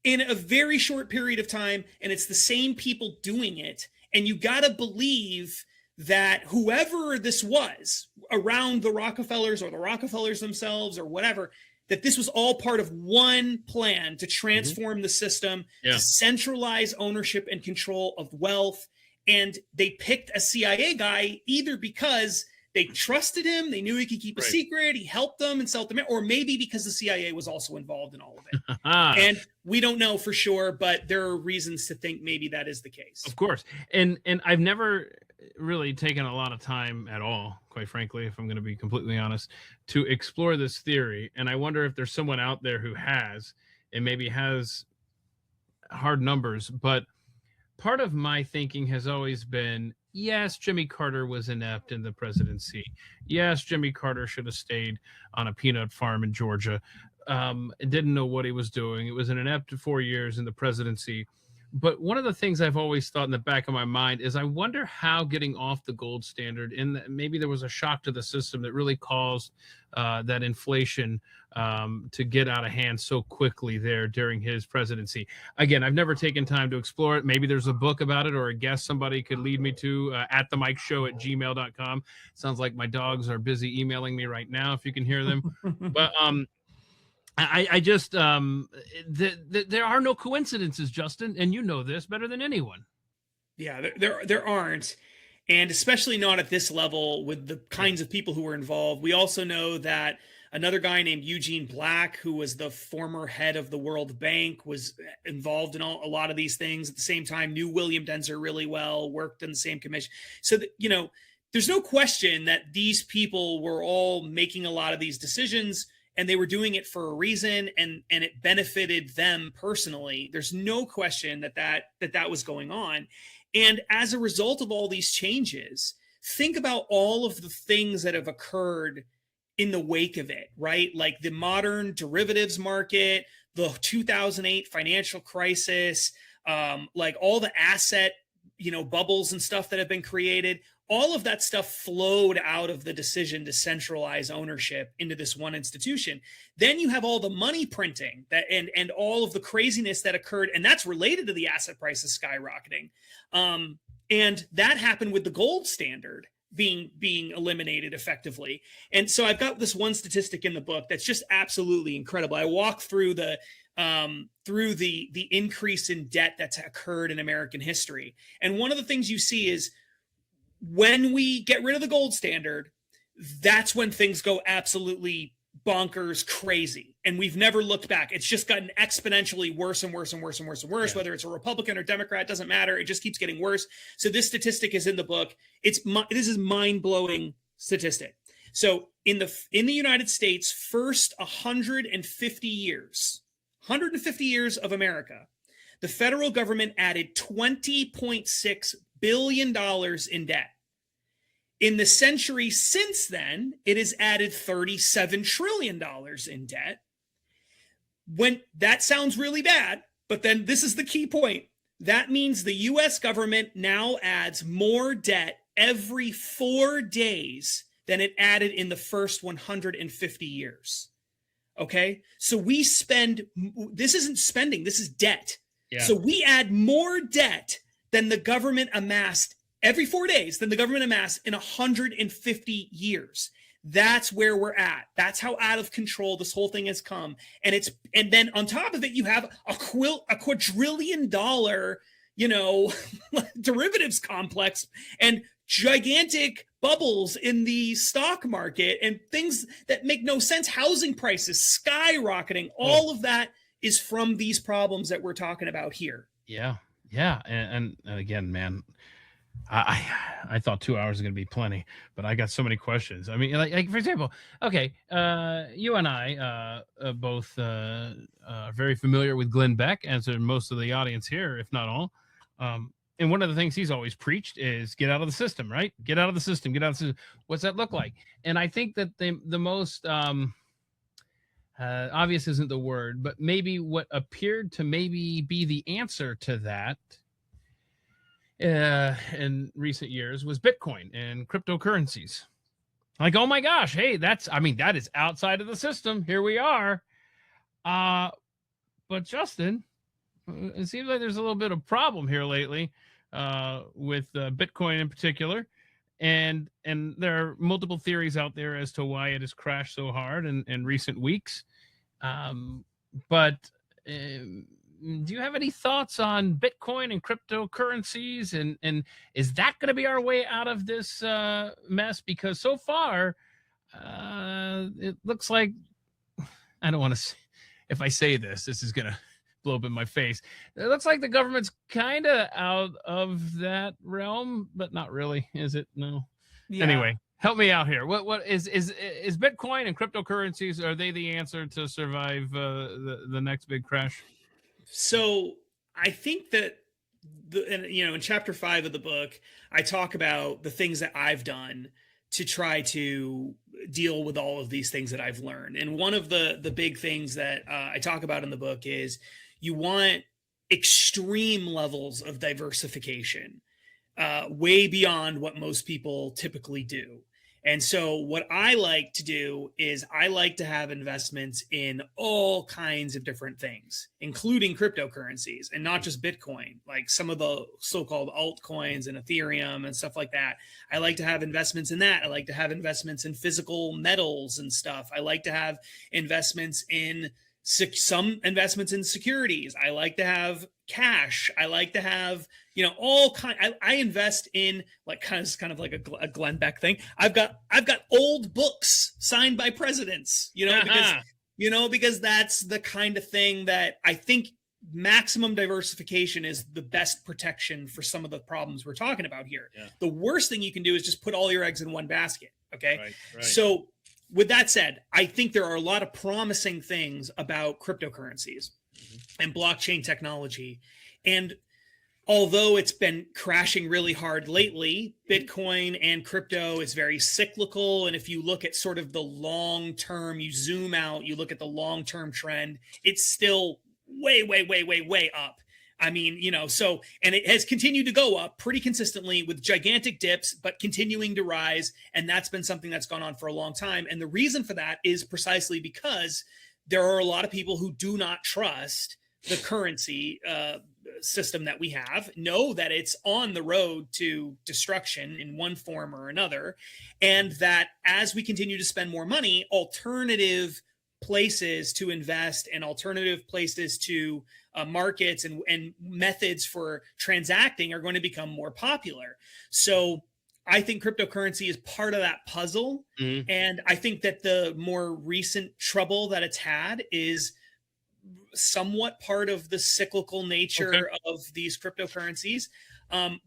in a very short period of time, and it's the same people doing it. And you got to believe that whoever this was around the Rockefellers or the Rockefellers themselves or whatever, that this was all part of one plan to transform the system, to centralize ownership and control of wealth. And they picked a CIA guy either because they trusted him, they knew he could keep a secret, he helped them and sold them, or maybe because the CIA was also involved in all of it. And we don't know for sure, but there are reasons to think maybe that is the case. Of course. And I've never really taken a lot of time at all, quite frankly, if I'm going to be completely honest, to explore this theory. And I wonder if there's someone out there who has, and maybe has hard numbers. But part of my thinking has always been, yes, Jimmy Carter was inept in the presidency. Yes, Jimmy Carter should have stayed on a peanut farm in Georgia. Didn't know what he was doing. It was an inept 4 years in the presidency. But one of the things I've always thought in the back of my mind is I wonder how getting off the gold standard, and maybe there was a shock to the system that really caused that inflation to get out of hand so quickly there during his presidency. Again, I've never taken time to explore it. Maybe there's a book about it or a guest somebody could lead me to at themikeshow@gmail.com. Sounds like my dogs are busy emailing me right now, if you can hear them. But I just there are no coincidences, Justin, and you know this better than anyone. Yeah, there aren't, and especially not at this level with the kinds of people who were involved. We also know that another guy named Eugene Black, who was the former head of the World Bank, was involved in a lot of these things. At the same time, knew William Denser really well, worked in the same commission. So that, there's no question that these people were all making a lot of these decisions, and they were doing it for a reason, and it benefited them personally. There's no question that was going on. And as a result of all these changes, think about all of the things that have occurred in the wake of it, right? Like the modern derivatives market, the 2008 financial crisis, like all the asset, bubbles and stuff that have been created. All of that stuff flowed out of the decision to centralize ownership into this one institution. Then you have all the money printing and all of the craziness that occurred, and that's related to the asset prices skyrocketing. And that happened with the gold standard being eliminated effectively. And so I've got this one statistic in the book that's just absolutely incredible. I walk through through the increase in debt that's occurred in American history. And one of the things you see is when we get rid of the gold standard, that's when things go absolutely bonkers crazy. And we've never looked back. It's just gotten exponentially worse and worse and worse and worse and worse. Yeah. Whether it's a Republican or Democrat, doesn't matter. It just keeps getting worse. So this statistic is in the book. This is mind-blowing statistic. So in the United States, first 150 years of America, the federal government added $20.6 billion in debt. In the century since then, it has added $37 trillion in debt. When that sounds really bad, but then this is the key point. That means the US government now adds more debt every 4 days than it added in the first 150 years. Okay? So we spend, this isn't spending, this is debt. Yeah. So we add more debt than the government amassed every 4 days than the government amassed in 150 years. That's where we're at. That's how out of control this whole thing has come. And then on top of it, you have a quadrillion dollar, derivatives complex and gigantic bubbles in the stock market and things that make no sense. Housing prices skyrocketing. All of that is from these problems that we're talking about here. Yeah. Yeah. And again, man, I thought 2 hours was going to be plenty, but I got so many questions. I mean, like for example, okay, you and I both are very familiar with Glenn Beck, as are most of the audience here, if not all. And one of the things he's always preached is get out of the system, right? Get out of the system, get out of the system. What's that look like? And I think that the most obvious isn't the word, but maybe what appeared to maybe be the answer to that in recent years was Bitcoin and cryptocurrencies. Like, oh my gosh, hey, that is outside of the system. Here we are. But Justin, it seems like there's a little bit of problem here lately with Bitcoin in particular. And there are multiple theories out there as to why it has crashed so hard in recent weeks. But do you have any thoughts on Bitcoin and cryptocurrencies? And is that going to be our way out of this mess? Because so far, it looks like, I don't want to, if I say this is going to blow up in my face. It looks like the government's kind of out of that realm, but not really, is it? No. Yeah. Anyway, help me out here. What is Bitcoin and cryptocurrencies? Are they the answer to survive the next big crash? So I think that in chapter 5 of the book, I talk about the things that I've done to try to deal with all of these things that I've learned. And one of the big things that I talk about in the book is you want extreme levels of diversification, way beyond what most people typically do. And so what I like to do is I like to have investments in all kinds of different things, including cryptocurrencies and not just Bitcoin, like some of the so-called altcoins and Ethereum and stuff like that. I like to have investments in that. I like to have investments in physical metals and stuff. I like to have investments in some investments in securities. I like to have cash. I like to have, all kind. I invest in kind of like a Glenn Beck thing. I've got old books signed by presidents, because that's the kind of thing that I think maximum diversification is the best protection for some of the problems we're talking about here. Yeah. The worst thing you can do is just put all your eggs in one basket. Okay. Right. So with that said, I think there are a lot of promising things about cryptocurrencies and blockchain technology. And although it's been crashing really hard lately, Bitcoin and crypto is very cyclical. And if you look at sort of the long term, you zoom out, you look at the long term trend, it's still way, way, way, way, way up. I mean, and it has continued to go up pretty consistently with gigantic dips, but continuing to rise. And that's been something that's gone on for a long time. And the reason for that is precisely because there are a lot of people who do not trust the currency system that we have, know that it's on the road to destruction in one form or another. And that as we continue to spend more money, alternative places to invest and alternative places to markets and methods for transacting are going to become more popular. So I think cryptocurrency is part of that puzzle. Mhm. And I think that the more recent trouble that it's had is somewhat part of the cyclical Okay. nature of these cryptocurrencies.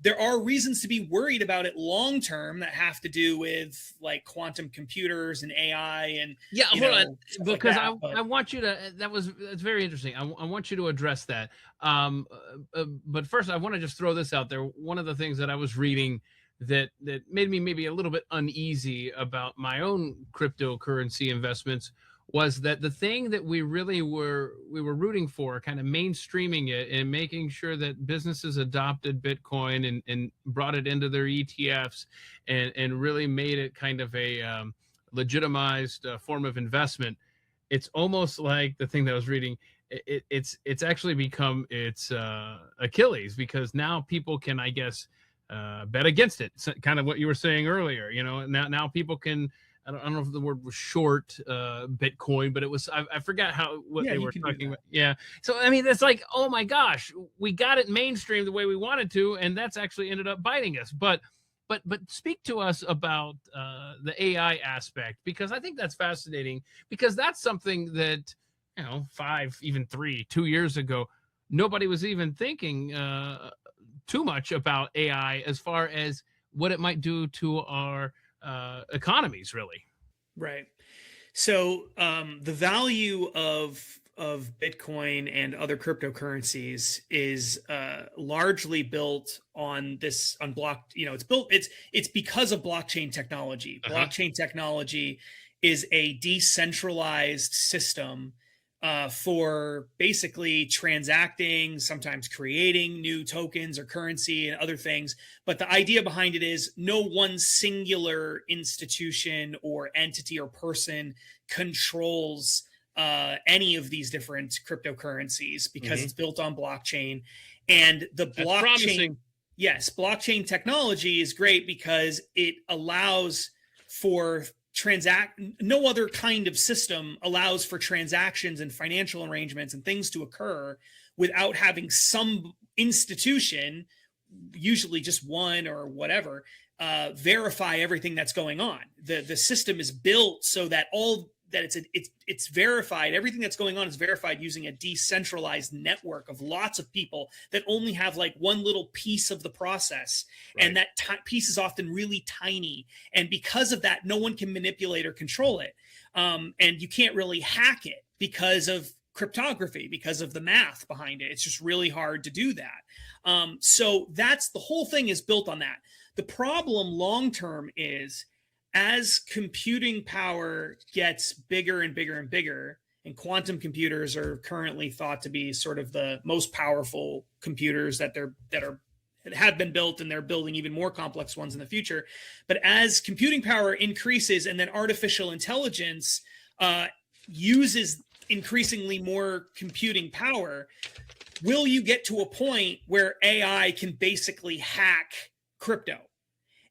There are reasons to be worried about it long term that have to do with like quantum computers and AI and Yeah, you hold on, know stuff like because that. But I want you to. That's very interesting. I want you to address that. But first, I want to just throw this out there. One of the things that I was reading that made me maybe a little bit uneasy about my own cryptocurrency investments was that the thing that we were rooting for, kind of mainstreaming it and making sure that businesses adopted Bitcoin and brought it into their ETFs and really made it kind of a legitimized form of investment. It's almost like the thing that I was reading. It's actually become its Achilles, because now people can, I guess, bet against it. So kind of what you were saying earlier. Now people can. I don't know if the word was short Bitcoin, but it was. I forgot what yeah, they you were can do talking that. about. Yeah. So I mean, it's like, oh my gosh, we got it mainstream the way we wanted to, and that's actually ended up biting us. But speak to us about the AI aspect, because I think that's fascinating, because that's something that 2 years ago nobody was even thinking too much about AI as far as what it might do to our economies, really. Right. So the value of Bitcoin and other cryptocurrencies is largely built on this on block. It's because of blockchain technology. Uh-huh. Blockchain technology is a decentralized system for basically transacting, sometimes creating new tokens or currency and other things. But the idea behind it is no one singular institution or entity or person controls any of these different cryptocurrencies because Hmm. it's built on blockchain. And the That's promising. blockchain, yes, blockchain technology is great because it allows for no other kind of system allows for transactions and financial arrangements and things to occur without having some institution, usually just one or whatever, verify everything that's going on. The system is built so that it's verified. Everything that's going on is verified using a decentralized network of lots of people that only have like one little piece of the process, Right. and that piece is often really tiny. And because of that, no one can manipulate or control it, and you can't really hack it because of cryptography, because of the math behind it. It's just really hard to do that. So that's the whole thing is built on that. The problem long term is as computing power gets bigger and bigger and bigger, and quantum computers are currently thought to be sort of the most powerful computers that have been built, and they're building even more complex ones in the future. But as computing power increases and then artificial intelligence uses increasingly more computing power, will you get to a point where AI can basically hack crypto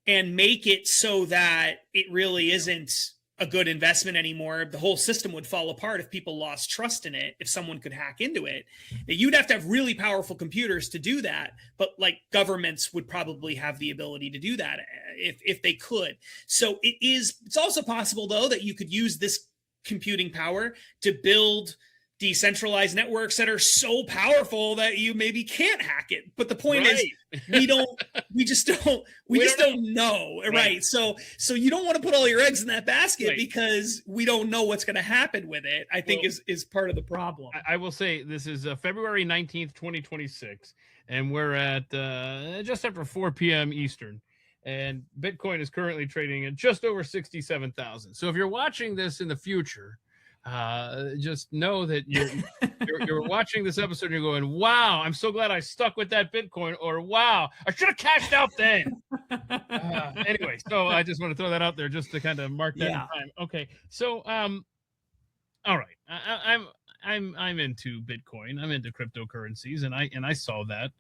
and make it so that it really isn't a good investment anymore? The whole system would fall apart if people lost trust in it, if someone could hack into it. You'd have to have really powerful computers to do that, but like governments would probably have the ability to do that if they could. So it's also possible though that you could use this computing power to build decentralized networks that are so powerful that you maybe can't hack it. But the point is, Right. we just don't know. Right. So you don't want to put all your eggs in that basket, Right. because we don't know what's going to happen with it, I think Well, is part of the problem. I will say this is February 19th, 2026, and we're at just after 4 p.m. Eastern. And Bitcoin is currently trading at just over 67,000. So if you're watching this in the future, just know that you're watching this episode and you're going, wow, I'm so glad I stuck with that Bitcoin, or wow, I should have cashed out then. Anyway, so I just want to throw that out there just to kind of mark that in Yeah. time. Okay, so all right, I'm into Bitcoin. I'm into cryptocurrencies, and I saw that.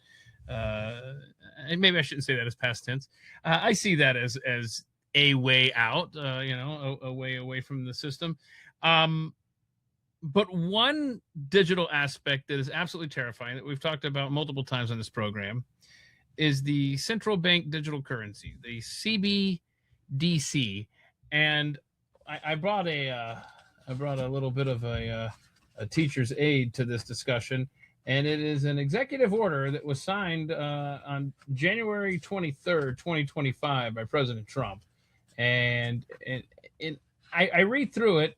And maybe I shouldn't say that as past tense. I see that as a way out. A way away from the system. Um, But one digital aspect that is absolutely terrifying that we've talked about multiple times on this program is the central bank digital currency, the CBDC. And I brought a little bit of a teacher's aid to this discussion, and it is an executive order that was signed on January 23rd, 2025 by President Trump. And I read through it,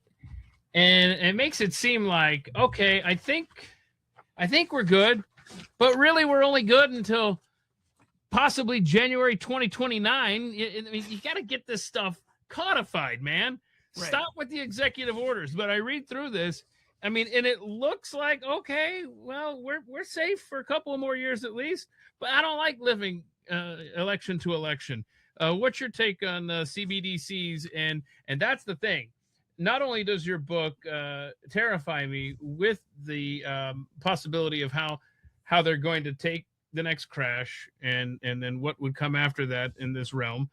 and it makes it seem like, okay, I think we're good, but really we're only good until possibly January 2029. You got to get this stuff codified, man. Right. Stop with the executive orders. But I read through this, and it looks like, okay, well, we're safe for a couple of more years at least, but I don't like living election to election. What's your take on CBDCs? And that's the thing. Not only does your book terrify me with the possibility of how they're going to take the next crash and then what would come after that in this realm,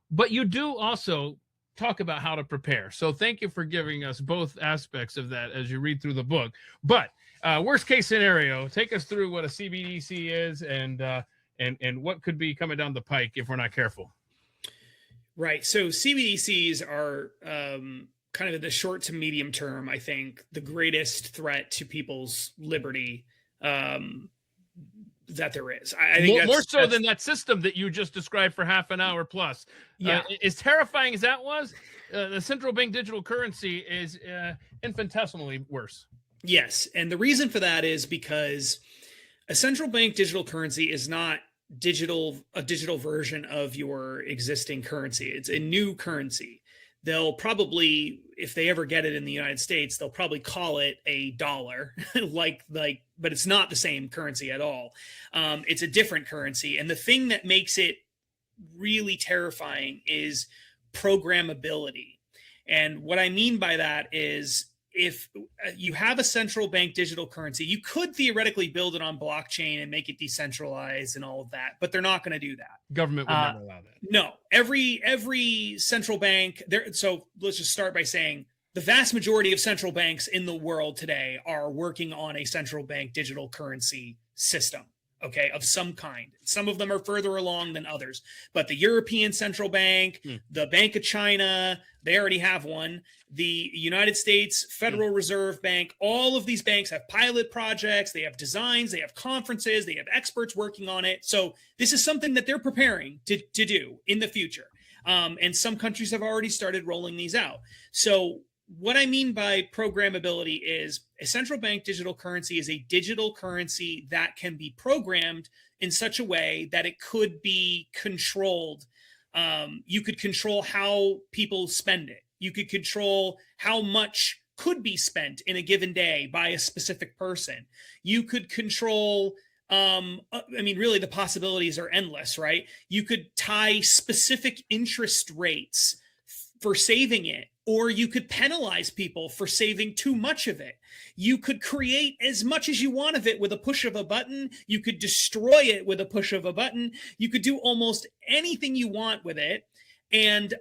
but you do also talk about how to prepare. So thank you for giving us both aspects of that as you read through the book. But worst case scenario, take us through what a CBDC is and what could be coming down the pike if we're not careful. Right. So CBDCs are kind of in the short to medium term, I think, the greatest threat to people's liberty that there is. I think more so than that system that you just described for half an hour plus. Yeah. As terrifying as that was, the central bank digital currency is infinitesimally worse. Yes. And the reason for that is because a central bank digital currency is not a digital version of your existing currency. It's a new currency. They'll probably, if they ever get it in the United States, they'll probably call it a dollar, but it's not the same currency at all. It's a different currency. And the thing that makes it really terrifying is programmability. And what I mean by that is, if you have a central bank digital currency, you could theoretically build it on blockchain and make it decentralized and all of that, but they're not going to do that. Government would never allow that. No, every central bank there. So let's just start by saying the vast majority of central banks in the world today are working on a central bank digital currency system. Okay, of some kind. Some of them are further along than others, but the European Central Bank, the Bank of China, they already have one. The United States Federal Reserve Bank, all of these banks have pilot projects, they have designs, they have conferences, they have experts working on it. So this is something that they're preparing to do in the future. And some countries have already started rolling these out. So what I mean by programmability is a central bank digital currency is a digital currency that can be programmed in such a way that it could be controlled. You could control how people spend it. You could control how much could be spent in a given day by a specific person. You could control, really the possibilities are endless, right? You could tie specific interest rates for saving it, or you could penalize people for saving too much of it. You could create as much as you want of it with a push of a button. You could destroy it with a push of a button. You could do almost anything you want with it. And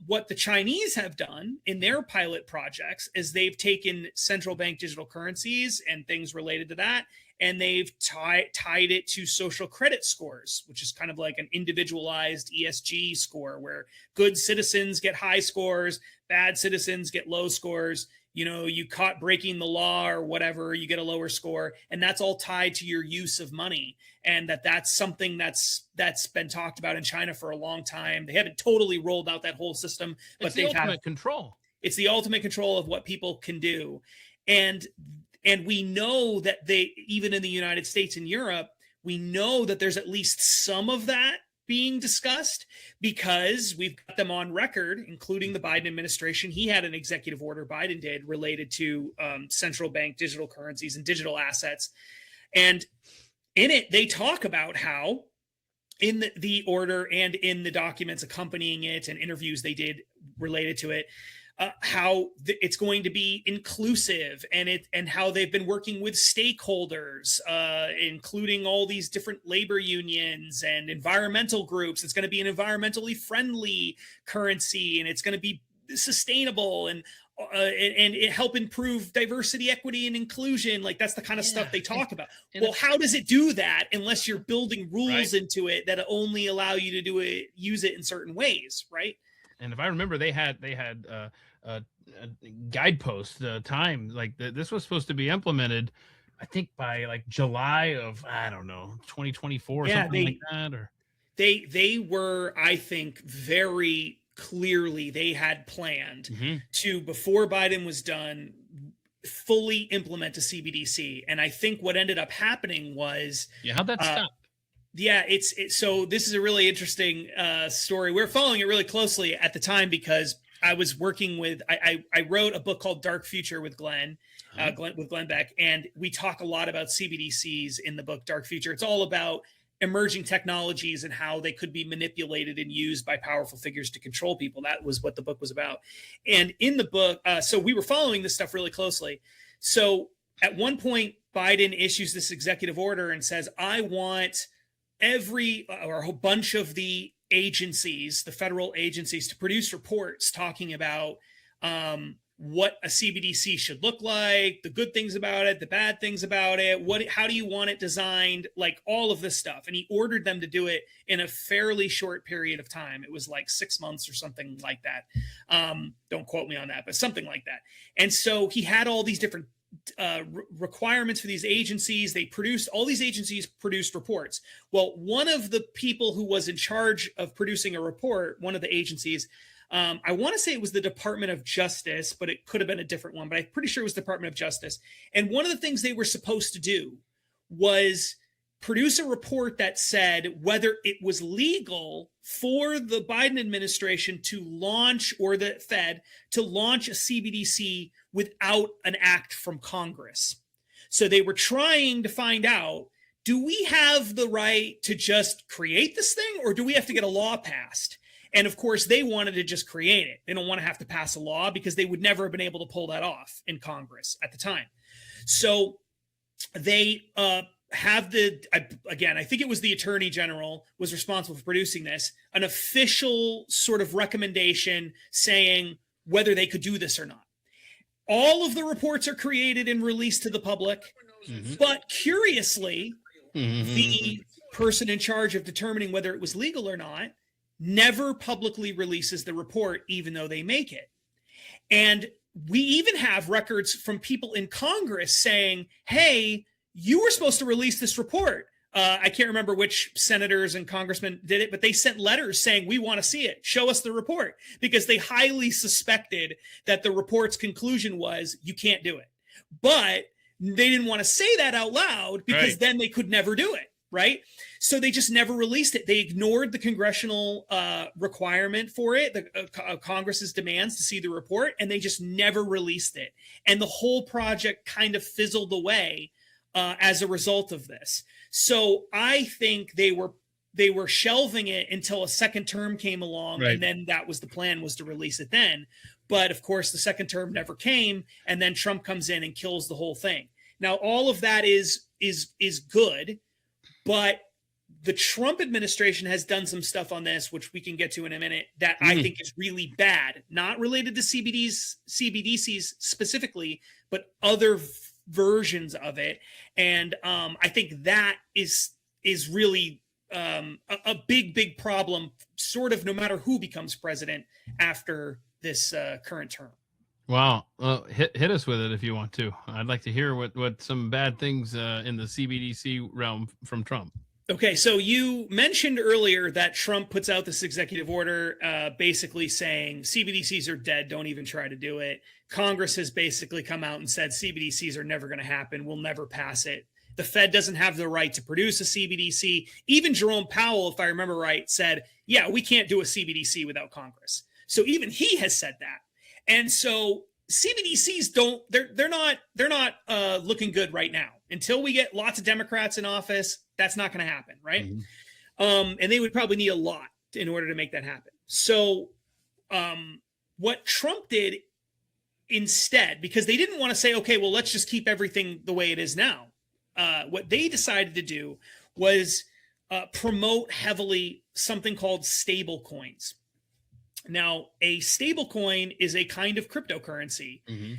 what the Chinese have done in their pilot projects is they've taken central bank digital currencies and things related to that, and they've tied it to social credit scores, which is kind of like an individualized ESG score where good citizens get high scores, bad citizens get low scores. You know, you caught breaking the law or whatever, you get a lower score. And that's all tied to your use of money. And that's something that's been talked about in China for a long time. They haven't totally rolled out that whole system, but they've had control. It's the ultimate control of what people can do. And we know that even in the United States and Europe, we know that there's at least some of that being discussed because we've got them on record, including the Biden administration. He had an executive order, Biden did, related to central bank digital currencies and digital assets. And in it, they talk about how in the order and in the documents accompanying it and interviews they did related to it, how it's going to be inclusive and how they've been working with stakeholders, including all these different labor unions and environmental groups. It's going to be an environmentally friendly currency, and it's going to be sustainable and and it help improve diversity, equity, and inclusion. Like that's the kind of stuff they talk about. Well, how does it do that unless you're building rules into it that only allow you to do it, use it in certain ways, right? And if I remember, they had guideposts, time like this was supposed to be implemented, I think by like July of 2024, something like that. Or they were, I think, very clearly they had planned to, before Biden was done, fully implement a CBDC. And I think what ended up happening was how'd that stop? Yeah, so this is a really interesting story. We're following it really closely at the time because I was working with I wrote a book called Dark Future with Glenn Beck, and we talk a lot about CBDCs in the book Dark Future. It's all about emerging technologies and how they could be manipulated and used by powerful figures to control people. That was what the book was about. And in the book, so we were following this stuff really closely. So at one point, Biden issues this executive order and says, I want a whole bunch of the agencies, the federal agencies, to produce reports talking about what a CBDC should look like, the good things about it, the bad things about it, how do you want it designed, like all of this stuff. And he ordered them to do it in a fairly short period of time. It was like 6 months or something like that. Don't quote me on that, but something like that. And so he had all these different requirements for these agencies. All these agencies produced reports. Well, one of the people who was in charge of producing a report, one of the agencies, I want to say it was the Department of Justice, but it could have been a different one, but I'm pretty sure it was the Department of Justice. And one of the things they were supposed to do was produce a report that said whether it was legal for the Biden administration to launch, or the Fed to launch, a CBDC without an act from Congress. So they were trying to find out, do we have the right to just create this thing, or do we have to get a law passed? And of course, they wanted to just create it. They don't want to have to pass a law because they would never have been able to pull that off in Congress at the time. So they have I think it was the Attorney General was responsible for producing this, an official sort of recommendation saying whether they could do this or not. All of the reports are created and released to the public, but curiously, the person in charge of determining whether it was legal or not never publicly releases the report, even though they make it. And we even have records from people in Congress saying, hey, you were supposed to release this report. I can't remember which senators and congressmen did it, but they sent letters saying, we want to see it. Show us the report, because they highly suspected that the report's conclusion was you can't do it. But they didn't want to say that out loud because then they could never do it. Right. So they just never released it. They ignored the congressional requirement for it, the Congress's demands to see the report, and they just never released it. And the whole project kind of fizzled away as a result of this. So I think they were shelving it until a second term came along, and then that was the plan, was to release it then. But of course, the second term never came, and then Trump comes in and kills the whole thing. Now, all of that is good. But the Trump administration has done some stuff on this, which we can get to in a minute, that I think is really bad, not related to CBDCs specifically, but other versions of it. And I think that is really a big problem, sort of, no matter who becomes president after this current term. Wow. Well, hit us with it if you want to. I'd like to hear what some bad things in the CBDC realm from Trump. Okay, so you mentioned earlier that Trump puts out this executive order basically saying CBDCs are dead, don't even try to do it. Congress has basically come out and said CBDCs are never going to happen, we'll never pass it. The Fed doesn't have the right to produce a CBDC. Even Jerome Powell, if I remember right, said, yeah, we can't do a CBDC without Congress. So even he has said that. And so CBDCs they're not looking good right now. Until we get lots of Democrats in office, that's not going to happen, right? And they would probably need a lot in order to make that happen. So what Trump did instead, because they didn't want to say, okay, well, let's just keep everything the way it is now. What they decided to do was promote heavily something called stablecoins. Now, a stablecoin is a kind of cryptocurrency. Mm-hmm.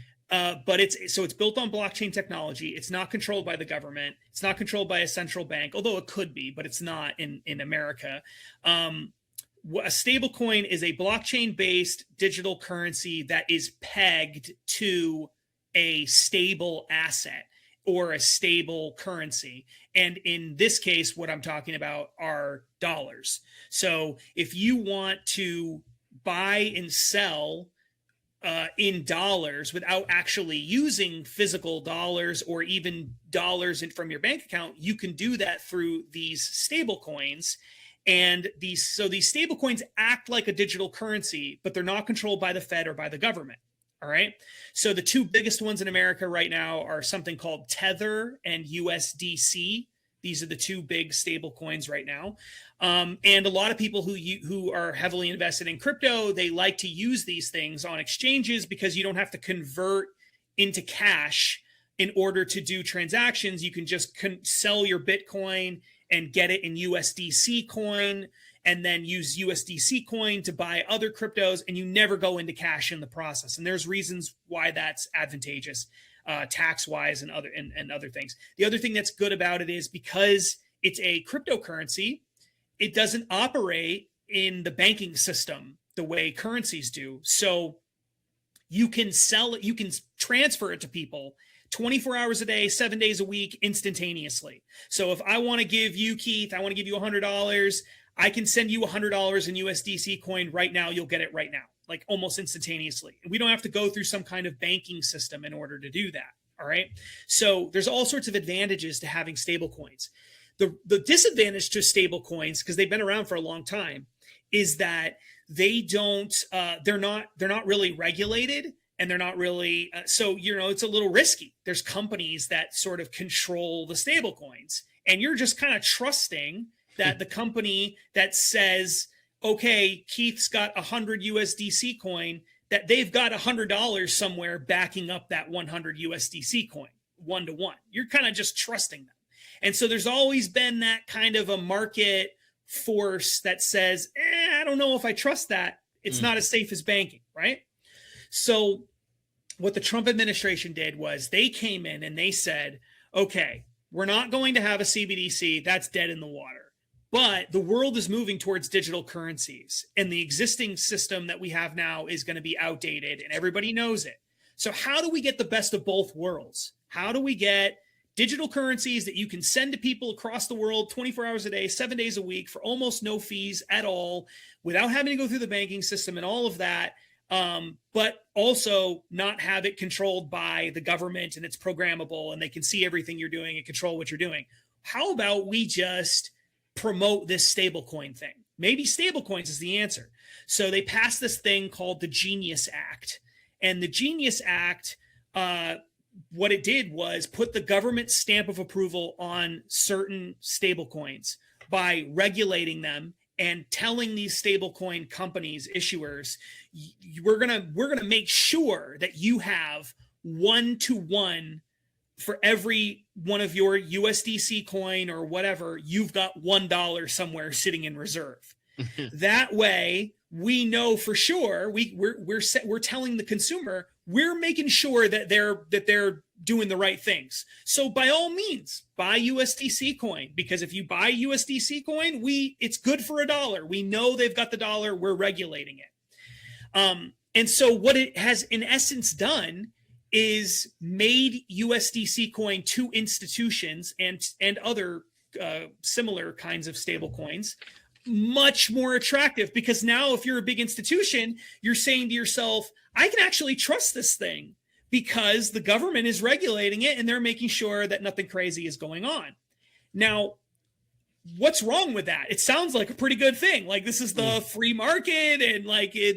But it's built on blockchain technology. It's not controlled by the government. It's not controlled by a central bank, although it could be, but it's not in America. A stablecoin is a blockchain-based digital currency that is pegged to a stable asset or a stable currency. And in this case, what I'm talking about are dollars. So if you want to buy and sell in dollars without actually using physical dollars or even dollars from your bank account, you can do that through these stable coins. And these stable coins act like a digital currency, but they're not controlled by the Fed or by the government. All right. So the two biggest ones in America right now are something called Tether and USDC. These are the two big stable coins right now. And a lot of people who are heavily invested in crypto, they like to use these things on exchanges because you don't have to convert into cash in order to do transactions. You can just sell your Bitcoin and get it in USDC coin and then use USDC coin to buy other cryptos, and you never go into cash in the process. And there's reasons why that's advantageous. Tax-wise and other things. The other thing that's good about it is because it's a cryptocurrency, it doesn't operate in the banking system the way currencies do. So you can sell it, you can transfer it to people 24 hours a day, 7 days a week, instantaneously. So if I want to give you, Keith, I want to give you $100, I can send you $100 in USDC coin right now. You'll get it right now, like almost instantaneously. We don't have to go through some kind of banking system in order to do that. All right. So there's all sorts of advantages to having stable coins. The disadvantage to stable coins, because they've been around for a long time, is that they don't, they're not really regulated, and they're not really, so, it's a little risky. There's companies that sort of control the stable coins, and you're just kind of trusting that the company that says, okay, Keith's got 100 USDC coin, that they've got $100 somewhere backing up that 100 USDC coin, 1-to-1. You're kind of just trusting them. And so there's always been that kind of a market force that says, I don't know if I trust that. It's not as safe as banking, right? So what the Trump administration did was they came in and they said, okay, we're not going to have a CBDC. That's dead in the water. But the world is moving towards digital currencies, and the existing system that we have now is going to be outdated, and everybody knows it. So how do we get the best of both worlds? How do we get digital currencies that you can send to people across the world 24 hours a day, 7 days a week for almost no fees at all, without having to go through the banking system and all of that, but also not have it controlled by the government, and it's programmable and they can see everything you're doing and control what you're doing? How about we just promote this stablecoin thing? Maybe stablecoins is the answer. So they passed this thing called the Genius Act. And the Genius Act, what it did was put the government stamp of approval on certain stablecoins by regulating them and telling these stablecoin companies, issuers, we're gonna make sure that you have 1-to-1 for every one of your USDC coin or whatever, you've got $1 somewhere sitting in reserve. That way, we know for sure we're telling the consumer, we're making sure that they're doing the right things. So by all means, buy USDC coin, because if you buy USDC coin, it's good for $1. We know they've got the dollar. We're regulating it. And so what it has in essence done is made USDC coin to institutions and other similar kinds of stable coins much more attractive, because now if you're a big institution, you're saying to yourself, I can actually trust this thing because the government is regulating it and they're making sure that nothing crazy is going on. Now, what's wrong with that? It sounds like a pretty good thing. Like, this is the free market, and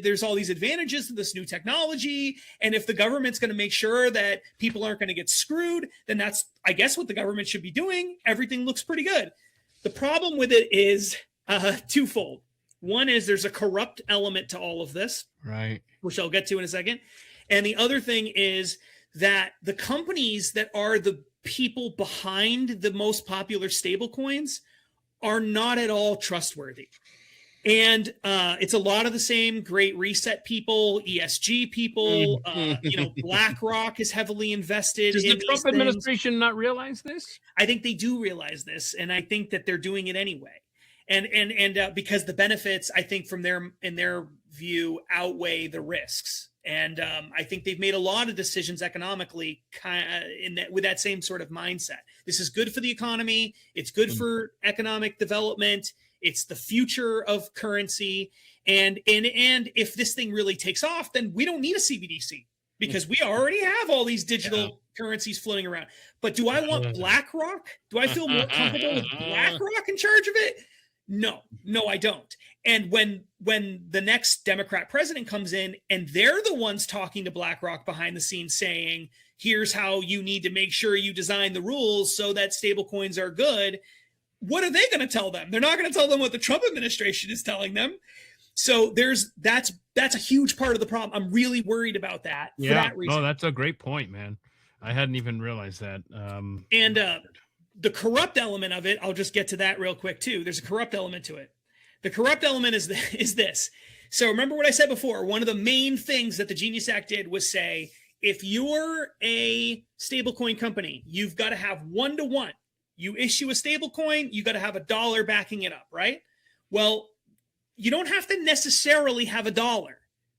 there's all these advantages to this new technology. And if the government's going to make sure that people aren't going to get screwed, then that's, I guess, what the government should be doing. Everything looks pretty good. The problem with it is twofold. One is there's a corrupt element to all of this, right, which I'll get to in a second. And the other thing is that the companies that are the people behind the most popular stable coins are not at all trustworthy. And it's a lot of the same Great Reset people, ESG people. BlackRock is heavily invested. Does in the Trump administration not realize this? I think they do realize this, and I think that they're doing it anyway. And because the benefits, I think, in their view, outweigh the risks. And I think they've made a lot of decisions economically with that same sort of mindset. This is good for the economy. It's good for economic development. It's the future of currency. And if this thing really takes off, then we don't need a CBDC because we already have all these digital currencies floating around. But do I want BlackRock? Do I feel more comfortable with BlackRock in charge of it? No, I don't. And when the next Democrat president comes in and they're the ones talking to BlackRock behind the scenes saying, here's how you need to make sure you design the rules so that stablecoins are good, what are they going to tell them? They're not going to tell them what the Trump administration is telling them. So that's a huge part of the problem. I'm really worried about that for that reason. Oh, that's a great point, man. I hadn't even realized that. The corrupt element of it, I'll just get to that real quick too. There's a corrupt element to it. The corrupt element is this. So remember what I said before. One of the main things that the Genius Act did was say, if you're a stablecoin company, you've got to have 1-to-1. You issue a stablecoin, you got to have $1 backing it up, right? Well, you don't have to necessarily have $1.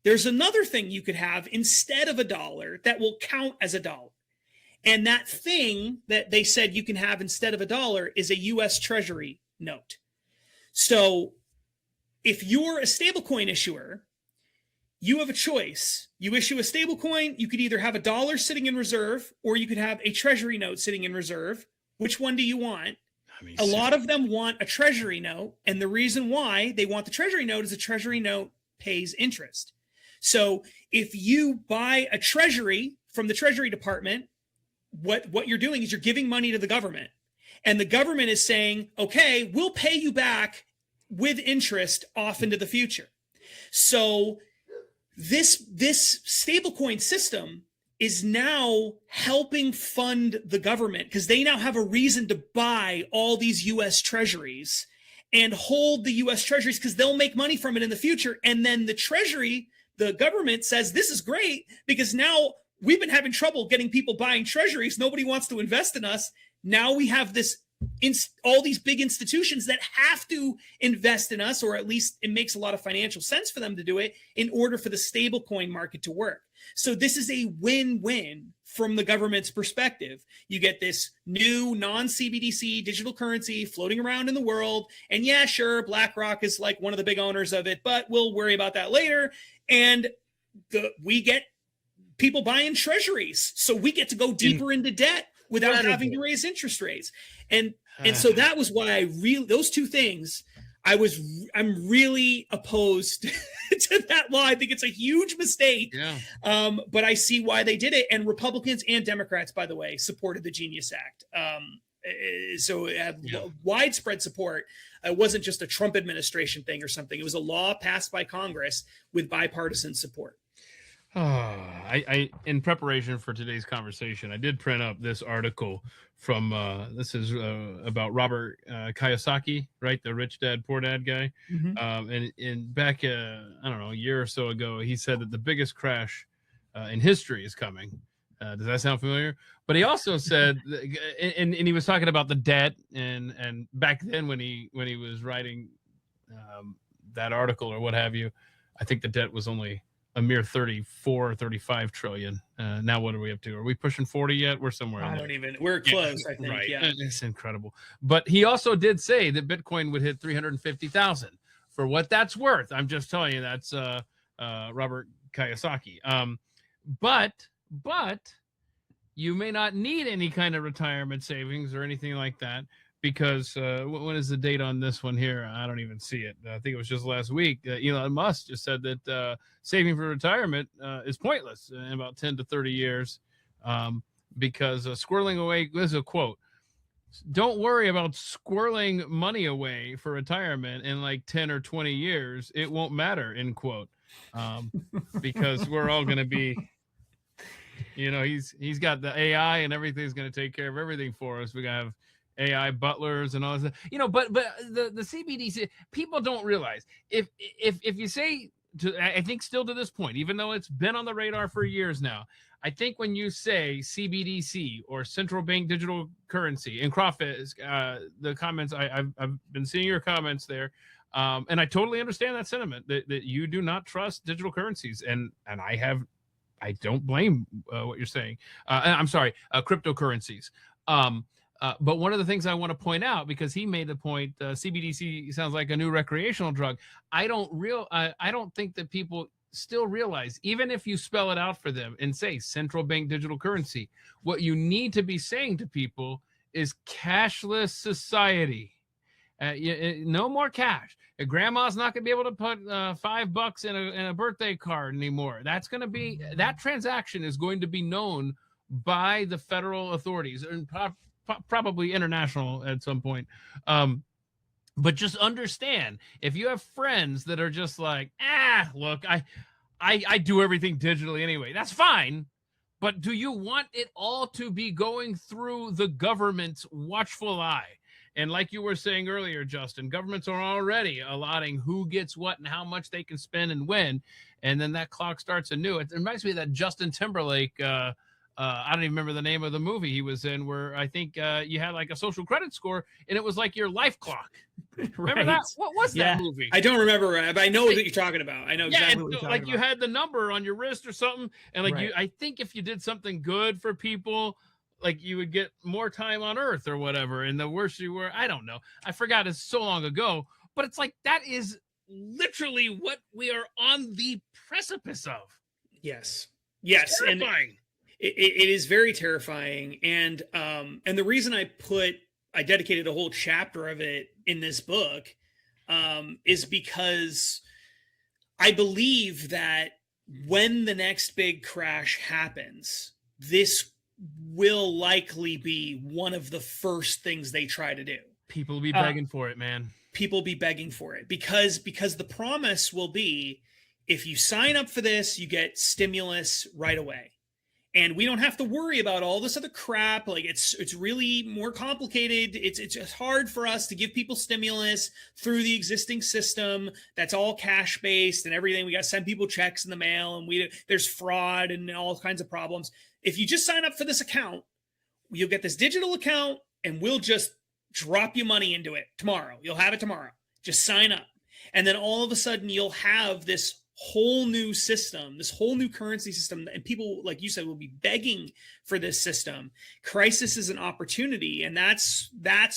There's another thing you could have instead of $1 that will count as $1. And that thing that they said you can have instead of $1 is a U.S. Treasury note. So if you're a stablecoin issuer, you have a choice. You issue a stablecoin, you could either have $1 sitting in reserve or you could have a Treasury note sitting in reserve. Which one do you want? A lot of them want a Treasury note. And the reason why they want the Treasury note is a Treasury note pays interest. So if you buy a Treasury from the Treasury Department, what you're doing is you're giving money to the government. And the government is saying, okay, we'll pay you back with interest off into the future. So this stablecoin system is now helping fund the government because they now have a reason to buy all these U.S. treasuries and hold the U.S. treasuries because they'll make money from it in the future. And then the treasury, the government says, this is great because now we've been having trouble getting people buying treasuries. Nobody wants to invest in us. Now we have all these big institutions that have to invest in us, or at least it makes a lot of financial sense for them to do it in order for the stablecoin market to work. So this is a win-win from the government's perspective. You get this new non-CBDC digital currency floating around in the world. And yeah, sure, BlackRock is like one of the big owners of it, but we'll worry about that later. And we get people buying treasuries. So we get to go deeper into debt without having to raise interest rates. And so that was why those two things, I'm really opposed to that law. I think it's a huge mistake. Yeah. But I see why they did it. And Republicans and Democrats, by the way, supported the Genius Act. So it had widespread support. It wasn't just a Trump administration thing or something. It was a law passed by Congress with bipartisan support. I in preparation for today's conversation, I did print up this article from this is about Robert Kiyosaki, right? The rich dad, poor dad guy. Mm-hmm. And back, I don't know, a year or so ago, he said that the biggest crash in history is coming. Does that sound familiar? But he also said, and he was talking about the debt, and back then when he was writing that article or what have you, I think the debt was only a mere 34 or 35 trillion. Now what are we up to? Are we pushing 40 yet? We're somewhere. We're close, I think. Right. Yeah. It's incredible. But he also did say that Bitcoin would hit 350,000 for what that's worth. I'm just telling you, that's Robert Kiyosaki. But you may not need any kind of retirement savings or anything like that, because when is the date on this one here? I don't even see it. I think it was just last week. Elon Musk just said that saving for retirement is pointless in about 10 to 30 years because squirreling away, this is a quote, don't worry about squirreling money away for retirement in like 10 or 20 years. It won't matter, end quote, because we're all going to be, he's got the AI and everything's going to take care of everything for us. We're going to have AI butlers and all this, but the CBDC, people don't realize, if you say, I think still to this point, even though it's been on the radar for years now, I think when you say CBDC or central bank digital currency, and Crawford, the comments, I've been seeing your comments there, and I totally understand that sentiment that you do not trust digital currencies, and I don't blame what you're saying. I'm sorry, cryptocurrencies. But one of the things I want to point out, because he made the point, CBDC sounds like a new recreational drug. I don't think that people still realize, even if you spell it out for them and say central bank digital currency, what you need to be saying to people is cashless society. No more cash. Grandma's not going to be able to put $5 in a birthday card anymore. That transaction is going to be known by the federal authorities and probably international at some point. But just understand, if you have friends that are just like, look, I do everything digitally anyway, that's fine. But do you want it all to be going through the government's watchful eye? And like you were saying earlier, Justin, governments are already allotting who gets what and how much they can spend and when. And then that clock starts anew. It reminds me of that Justin Timberlake, I don't even remember the name of the movie he was in, where I think you had like a social credit score and it was like your life clock. Remember that? What was that movie? I don't remember, but I know what you're talking about. I know exactly what you're talking about. Like you had the number on your wrist or something. And like I think if you did something good for people, like you would get more time on Earth or whatever. And the worse you were, I don't know. I forgot, it's so long ago. But it's like, that is literally what we are on the precipice of. Yes. It's terrifying. It is very terrifying, and the reason I dedicated a whole chapter of it in this book is because I believe that when the next big crash happens, this will likely be one of the first things they try to do. People will be begging for it, man. People will be begging for it because the promise will be, if you sign up for this, you get stimulus right away. And we don't have to worry about all this other crap. Like it's really more complicated. It's just hard for us to give people stimulus through the existing system that's all cash based and everything. We got to send people checks in the mail, and there's fraud and all kinds of problems. If you just sign up for this account, you'll get this digital account, and we'll just drop you money into it tomorrow. You'll have it tomorrow. Just sign up, and then all of a sudden you'll have this whole new system, this whole new currency system, and people, like you said, will be begging for this system. Crisis is an opportunity, and that's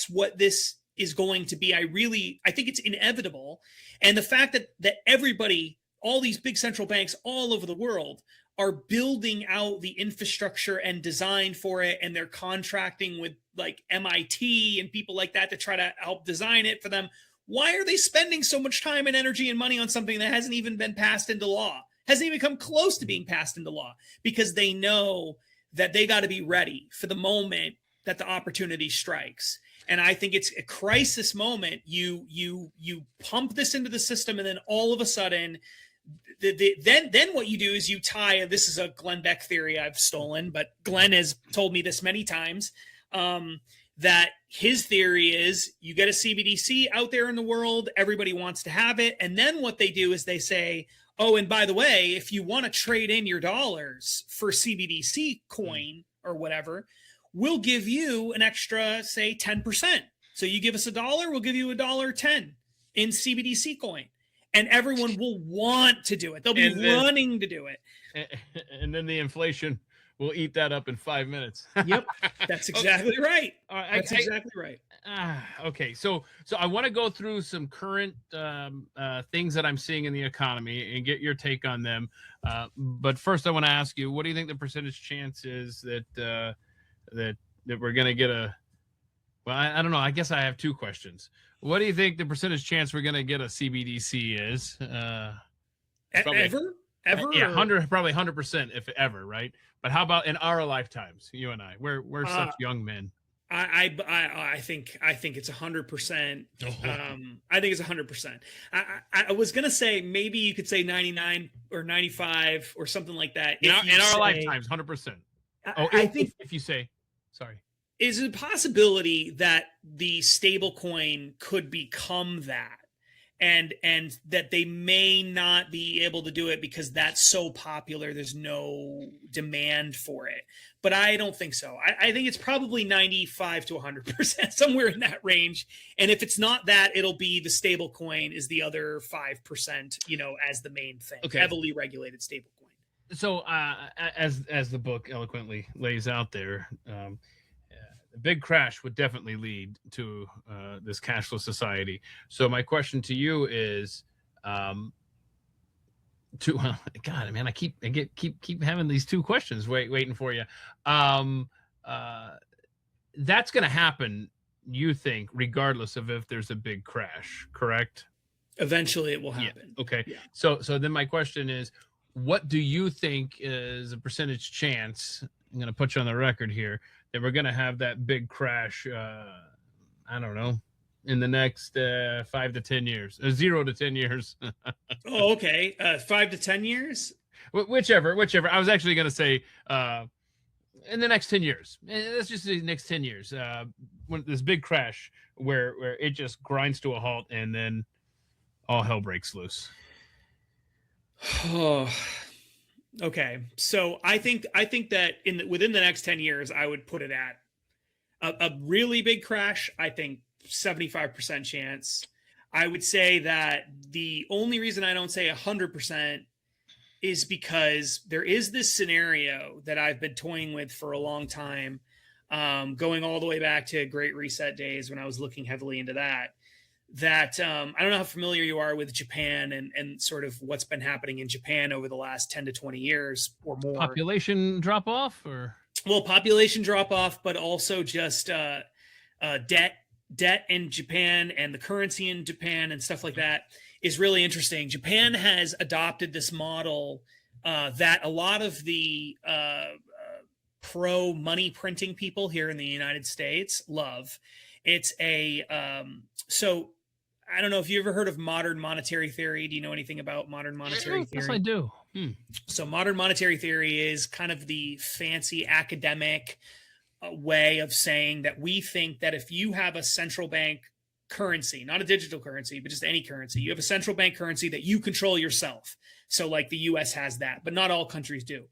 what this is going to be. I think it's inevitable. And the fact that everybody, all these big central banks all over the world, are building out the infrastructure and design for it, and they're contracting with like MIT and people like that to try to help design it for them. Why are they spending so much time and energy and money on something that hasn't even been passed into law? Hasn't even come close to being passed into law? Because they know that they got to be ready for the moment that the opportunity strikes. And I think it's a crisis moment. You pump this into the system, and then all of a sudden, then what you do is you tie. This is a Glenn Beck theory I've stolen, but Glenn has told me this many times. That his theory is you get a CBDC out there in the world, everybody wants to have it. And then what they do is they say, oh, and by the way, if you want to trade in your dollars for CBDC coin or whatever, we'll give you an extra, say, 10%. So you give us $1, we'll give you $1.10 in CBDC coin. And everyone will want to do it. They'll be running to do it. And then the inflation will eat that up in 5 minutes. Yep, that's exactly right. That's exactly right. Okay, so I want to go through some current things that I'm seeing in the economy and get your take on them. But first, I want to ask you, what do you think the percentage chance is that we're going to get a? Well, I don't know. I guess I have two questions. What do you think the percentage chance we're going to get a CBDC is? Ever? Yeah, probably 100% if ever, right? But how about in our lifetimes, you and I? We're such young men. I think it's 100%. I think it's 100%. I was gonna say maybe you could say 99 or 95 or something like that. In our lifetimes, 100%. I think if you say, sorry. is a possibility that the stablecoin could become that, and that they may not be able to do it because that's so popular. There's no demand for it, but I don't think so. I think it's probably 95 to 100%, somewhere in that range. And if it's not that, it'll be the stable coin is the other 5%, as the main thing. Okay. Heavily regulated stable coin. So as the book eloquently lays out there, the big crash would definitely lead to this cashless society. So my question to you is, God, man, I keep having these two questions waiting for you. That's going to happen, you think, regardless of if there's a big crash, correct? Eventually, it will happen. Yeah. Okay. Yeah. So then my question is, what do you think is a percentage chance? I'm going to put you on the record here that we're going to have that big crash. I don't know, in the next 5 to 10 years, 0 to 10 years. Oh, okay. 5 to 10 years. Whichever. I was actually going to say in the next 10 years. Let's just say next 10 years. When this big crash where it just grinds to a halt and then all hell breaks loose. Oh, okay. So I think that within the next 10 years, I would put it at a really big crash. I think 75% chance. I would say that the only reason I don't say 100% is because there is this scenario that I've been toying with for a long time, going all the way back to Great Reset days when I was looking heavily into that. I don't know how familiar you are with Japan and sort of what's been happening in Japan over the last 10 to 20 years or more. Population drop off, or? Well, population drop off, but also just debt in Japan and the currency in Japan and stuff like that is really interesting. Japan has adopted this model that a lot of the pro money printing people here in the United States love. It's so I don't know if you ever heard of modern monetary theory. Do you know anything about modern monetary theory? Yes, I do. So modern monetary theory is kind of the fancy academic way of saying that we think that if you have a central bank currency, not a digital currency, but just any currency, you have a central bank currency that you control yourself. So like the US has that, but not all countries do.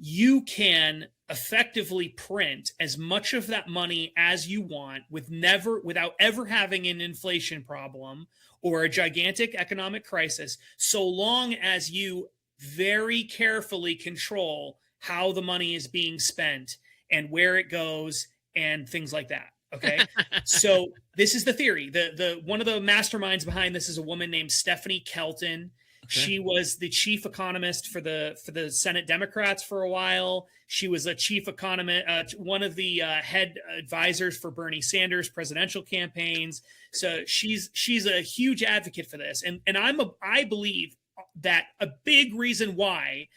You can effectively print as much of that money as you want without ever having an inflation problem or a gigantic economic crisis, so long as you very carefully control how the money is being spent and where it goes and things like that. Okay. So this is the theory. The one of the masterminds behind this is a woman named Stephanie Kelton. Okay. She was the chief economist for the Senate Democrats for a while. She was a chief economist, one of the head advisors for Bernie Sanders' presidential campaigns. So she's a huge advocate for this, and I believe that a big reason why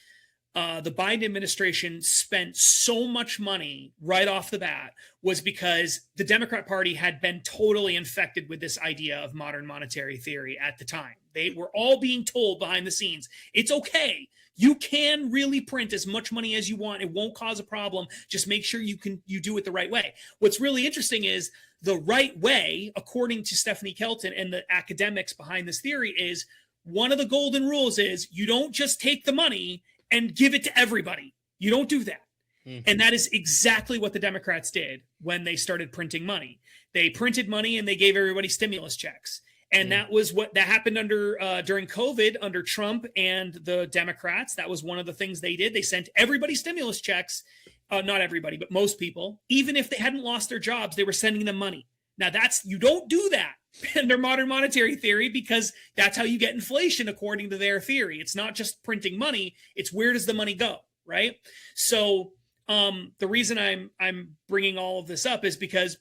the Biden administration spent so much money right off the bat was because the Democrat Party had been totally infected with this idea of modern monetary theory at the time. They were all being told behind the scenes, it's okay. You can really print as much money as you want. It won't cause a problem. Just make sure you do it the right way. What's really interesting is the right way, according to Stephanie Kelton and the academics behind this theory, is one of the golden rules is you don't just take the money and give it to everybody. You don't do that. Mm-hmm. And that is exactly what the Democrats did when they started printing money. They printed money and they gave everybody stimulus checks. And that was what that happened during COVID under Trump and the Democrats. That was one of the things they did. They sent everybody stimulus checks. Not everybody, but most people. Even if they hadn't lost their jobs, they were sending them money. Now you don't do that under modern monetary theory, because that's how you get inflation according to their theory. It's not just printing money. It's where does the money go, right? So the reason I'm bringing all of this up is because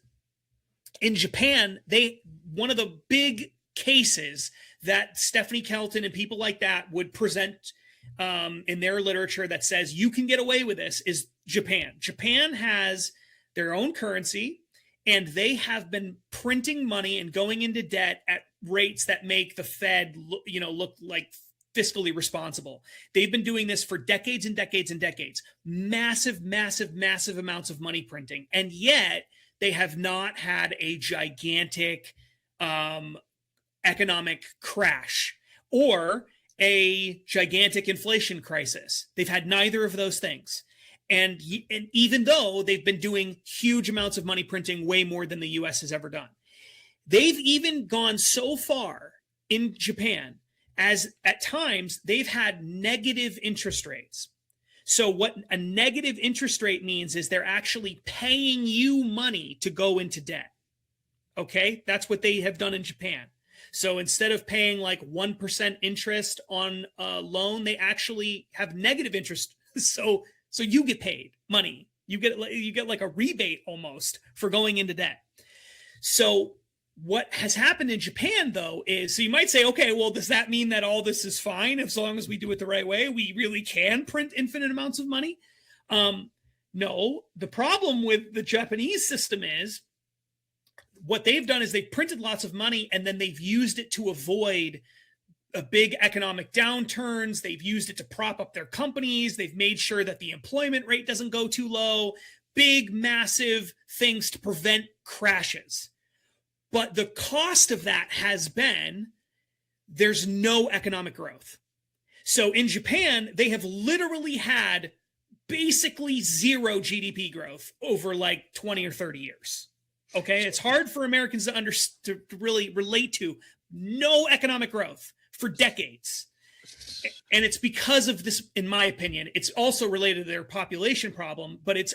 in Japan, one of the big cases that Stephanie Kelton and people like that would present in their literature that says you can get away with this is Japan. Japan has their own currency, and they have been printing money and going into debt at rates that make the Fed look like fiscally responsible. They've been doing this for decades and decades and decades. Massive, massive, massive amounts of money printing. And yet they have not had a gigantic economic crash or a gigantic inflation crisis. They've had neither of those things. And even though they've been doing huge amounts of money printing, way more than the US has ever done, they've even gone so far in Japan as at times they've had negative interest rates. So what a negative interest rate means is they're actually paying you money to go into debt. Okay, that's what they have done in Japan. So instead of paying like 1% interest on a loan, they actually have negative interest. So you get paid money. You get like a rebate almost for going into debt. So what has happened in Japan, though, is, so you might say, okay, well, does that mean that all this is fine as long as we do it the right way? We really can print infinite amounts of money? No. The problem with the Japanese system is what they've done is they've printed lots of money and then they've used it to avoid big economic downturns. They've used it to prop up their companies. They've made sure that the employment rate doesn't go too low. Big, massive things to prevent crashes. But the cost of that has been there's no economic growth. So in Japan, they have literally had basically zero GDP growth over like 20 or 30 years. Okay, it's hard for Americans to really relate to no economic growth for decades. And it's because of this, in my opinion. It's also related to their population problem, but it's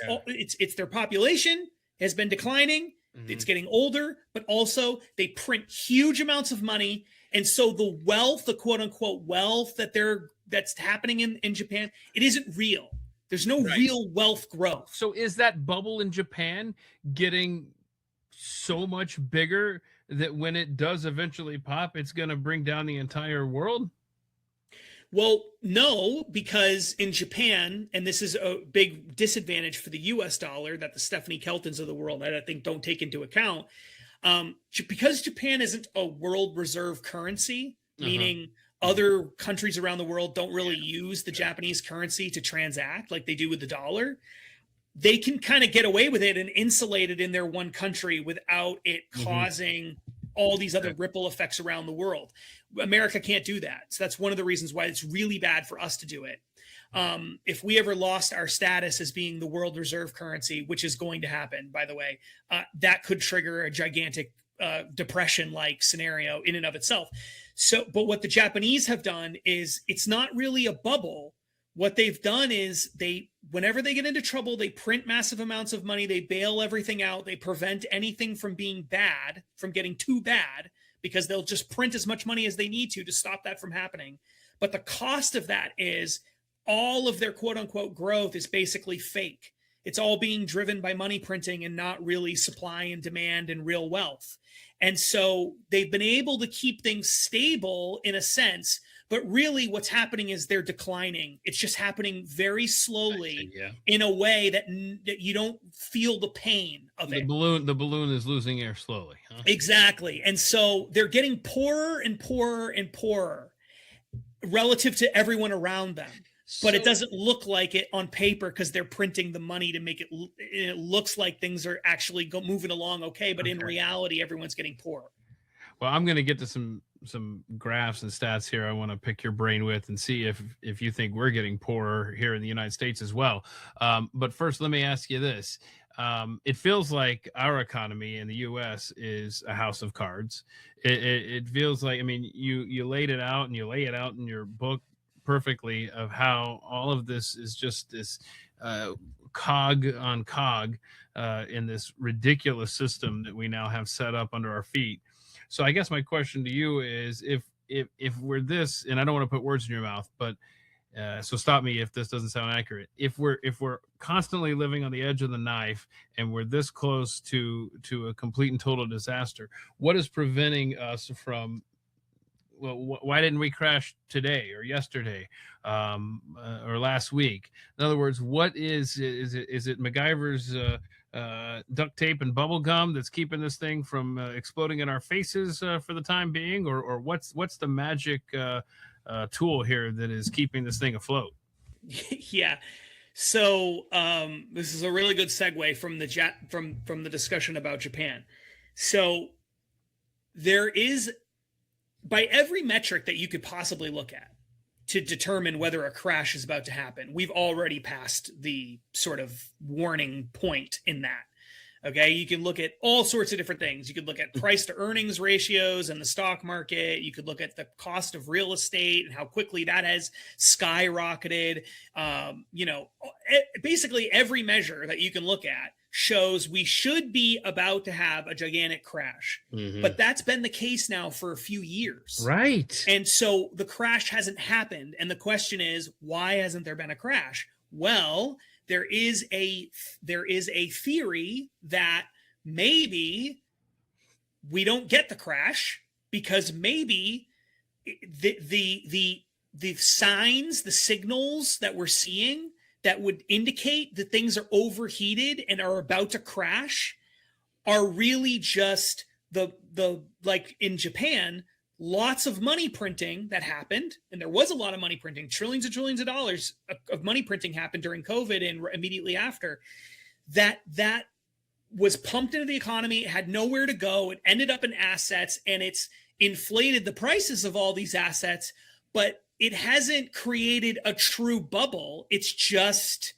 their population has been declining. It's getting older, but also they print huge amounts of money. And so the wealth, the quote unquote wealth that's happening in Japan, it isn't real. There's no real wealth growth. So is that bubble in Japan getting so much bigger that when it does eventually pop, it's going to bring down the entire world? Well, no, because in Japan, and this is a big disadvantage for the US dollar that the Stephanie Keltons of the world, I think, don't take into account. Because Japan isn't a world reserve currency, meaning other countries around the world don't really use the Japanese currency to transact like they do with the dollar, they can kind of get away with it and insulate it in their one country without it causing all these other ripple effects around the world. America can't do that. So that's one of the reasons why it's really bad for us to do it. If we ever lost our status as being the world reserve currency, which is going to happen, by the way, that could trigger a gigantic depression-like scenario in and of itself. So, but what the Japanese have done is it's not really a bubble. What they've done is whenever they get into trouble, they print massive amounts of money. They bail everything out. They prevent anything from being bad, from getting too bad, because they'll just print as much money as they need to stop that from happening. But the cost of that is all of their quote unquote growth is basically fake. It's all being driven by money printing and not really supply and demand and real wealth. And so they've been able to keep things stable in a sense, but really what's happening is they're declining. It's just happening very slowly in a way that you don't feel the pain of it. The balloon is losing air slowly. Huh? Exactly. And so they're getting poorer and poorer and poorer relative to everyone around them. But it doesn't look like it on paper because they're printing the money to make it looks like things are actually moving along okay. But in reality, everyone's getting poorer. Well, I'm going to get to some graphs and stats here I want to pick your brain with and see if you think we're getting poorer here in the United States as well. But first, let me ask you this. It feels like our economy in the U.S. is a house of cards. It feels like, I mean, you laid it out and you lay it out in your book perfectly of how all of this is just this cog on cog in this ridiculous system that we now have set up under our feet. So I guess my question to you is if we're this, and I don't want to put words in your mouth, but so stop me if this doesn't sound accurate. If we're constantly living on the edge of the knife and we're this close to a complete and total disaster, what is preventing us from, well, why didn't we crash today or yesterday or last week? In other words, what is it MacGyver's duct tape and bubble gum that's keeping this thing from exploding in our faces for the time being, or what's the magic tool here that is keeping this thing afloat? Yeah. So this is a really good segue from the discussion about Japan. So there is, by every metric that you could possibly look at to determine whether a crash is about to happen, we've already passed the sort of warning point in that. Okay, you can look at all sorts of different things. You could look at price to earnings ratios in the stock market. You could look at the cost of real estate and how quickly that has skyrocketed. Basically every measure that you can look at shows we should be about to have a gigantic crash. Mm-hmm. But that's been the case now for a few years. Right. And so the crash hasn't happened. And the question is, why hasn't there been a crash? Well, there is a theory that maybe we don't get the crash because maybe the signs, the signals that we're seeing that would indicate that things are overheated and are about to crash are really just the like in Japan, lots of money printing that happened, and there was a lot of money printing, trillions and trillions of dollars of money printing happened during COVID and immediately after. That was pumped into the economy, it had nowhere to go, it ended up in assets, and it's inflated the prices of all these assets, but it hasn't created a true bubble. It's just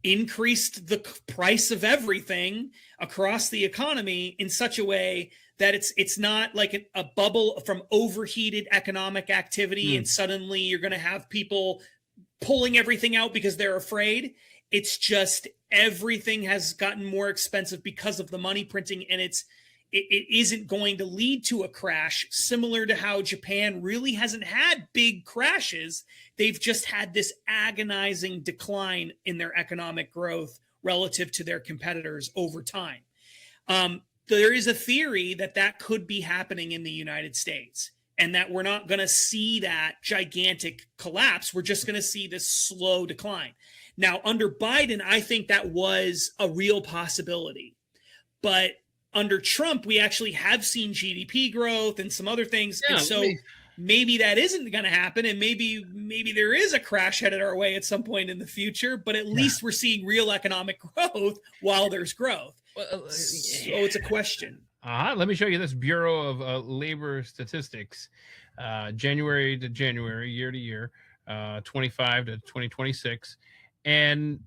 increased the price of everything across the economy in such a way that it's not like a bubble from overheated economic activity and suddenly you're going to have people pulling everything out because they're afraid. It's just everything has gotten more expensive because of the money printing, and it isn't going to lead to a crash, similar to how Japan really hasn't had big crashes. They've just had this agonizing decline in their economic growth relative to their competitors over time. There is a theory that could be happening in the United States, and that we're not going to see that gigantic collapse. We're just going to see this slow decline. Now, under Biden, I think that was a real possibility. But under Trump, we actually have seen GDP growth and some other things. Yeah, and so maybe that isn't going to happen. And maybe there is a crash headed our way at some point in the future. But at least we're seeing real economic growth while there's growth. So it's a question. Let me show you this Bureau of Labor Statistics, January to January, year to year, 25 to 2026. And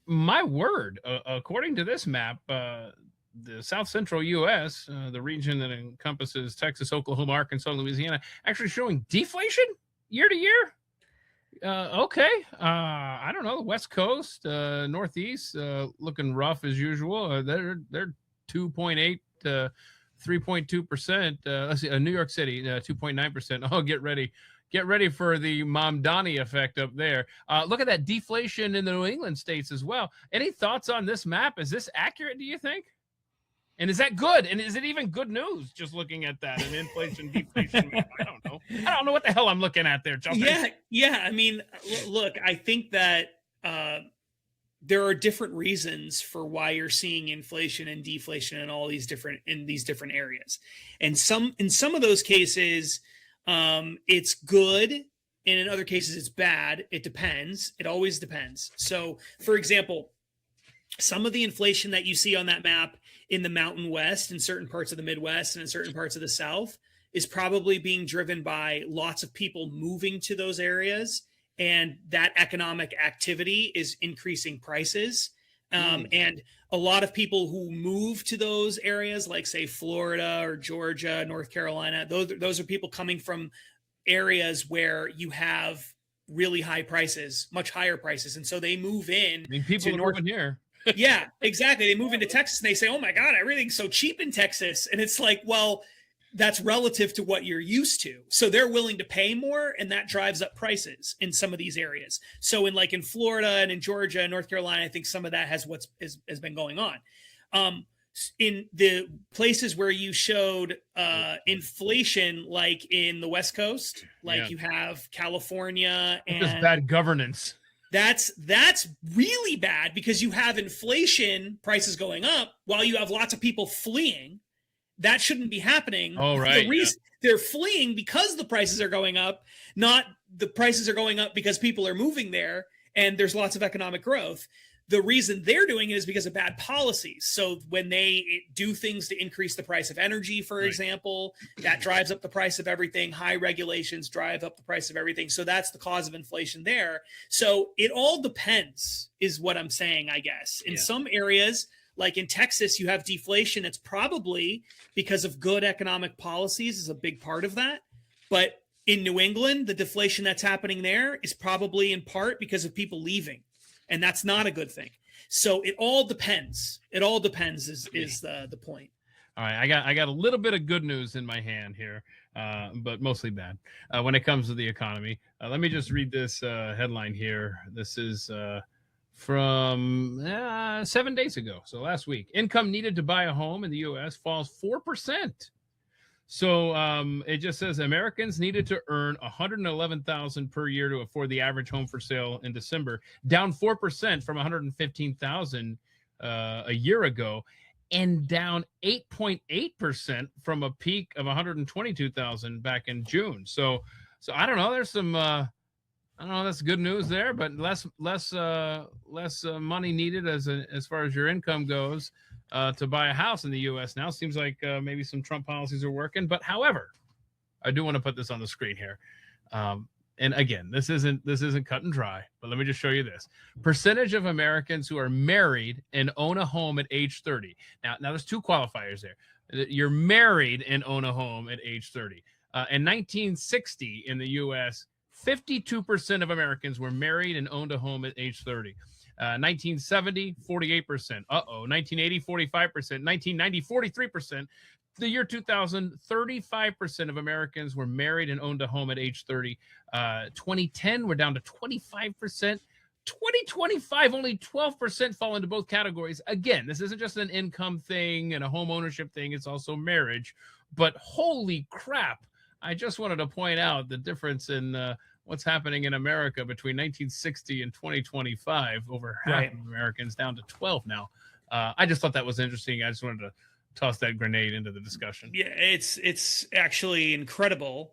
my word, according to this map, the South Central U.S., the region that encompasses Texas, Oklahoma, Arkansas, Louisiana, actually showing deflation year to year. Okay. I don't know. The West Coast, Northeast, looking rough as usual. They're 2.8 to 3.2%. Let's see, New York City, 2.9%. Oh, get ready for the Mamdani effect up there. Look at that deflation in the New England states as well. Any thoughts on this map? Is this accurate, do you think? And is that good? And is it even good news just looking at that? An inflation, deflation map? I don't know what the hell I'm looking at there, Justin. Yeah. I mean, look, I think that there are different reasons for why you're seeing inflation and deflation in all these different areas. And in some of those cases, it's good, and in other cases it's bad. It depends. It always depends. So, for example, some of the inflation that you see on that map in the Mountain West, in certain parts of the Midwest, and in certain parts of the South is probably being driven by lots of people moving to those areas, and that economic activity is increasing prices. And a lot of people who move to those areas, like say Florida or Georgia, North Carolina, those are people coming from areas where you have really high prices, much higher prices. And so they move in. I mean, people are moving here. Yeah, exactly. They move into Texas and they say, oh my God, everything's so cheap in Texas. And it's like, well, that's relative to what you're used to. So they're willing to pay more, and that drives up prices in some of these areas. So in Florida and in Georgia and North Carolina, I think some of that has been going on. In the places where you showed inflation, like in the West Coast, you have California, and just bad governance. That's really bad, because you have inflation, prices going up while you have lots of people fleeing. That shouldn't be happening. Oh, right. The reason they're fleeing because the prices are going up, not the prices are going up because people are moving there. and there's lots of economic growth. The reason they're doing it is because of bad policies. So when they do things to increase the price of energy, for example, that drives up the price of everything. High regulations drive up the price of everything. So that's the cause of inflation there. So it all depends, is what I'm saying, I guess. In some areas, like in Texas, you have deflation. It's probably because of good economic policies is a big part of that. But in New England, the deflation that's happening there is probably in part because of people leaving. And that's not a good thing. So it all depends. It all depends is the point. All right, I got a little bit of good news in my hand here, but mostly bad when it comes to the economy. Let me just read this headline here. This is from 7 days ago, so last week. Income needed to buy a home in the U.S. falls 4%. So it just says Americans needed to earn $111,000 per year to afford the average home for sale in December, down 4% from $115,000 a year ago, and down 8.8% from a peak of $122,000 back in June. So I don't know. There's some I don't know. That's good news there, but less money needed as far as your income goes. To buy a house in the U.S. now seems like maybe some Trump policies are working. But however, I do want to put this on the screen here. And again, this isn't cut and dry, but let me just show you this. Percentage of Americans who are married and own a home at age 30. Now there's two qualifiers there. You're married and own a home at age 30. In 1960 in the U.S., 52% of Americans were married and owned a home at age 30. 1970, 48%. 1980, 45%. 1990, 43%. The year 2000, 35% of Americans were married and owned a home at age 30. 2010, we're down to 25%. 2025, only 12% fall into both categories. Again, this isn't just an income thing and a home ownership thing. It's also marriage. But holy crap, I just wanted to point out the difference in what's happening in America between 1960 and 2025. Over half of Americans, down to 12 now. I just thought that was interesting. I just wanted to toss that grenade into the discussion. Yeah, it's actually incredible.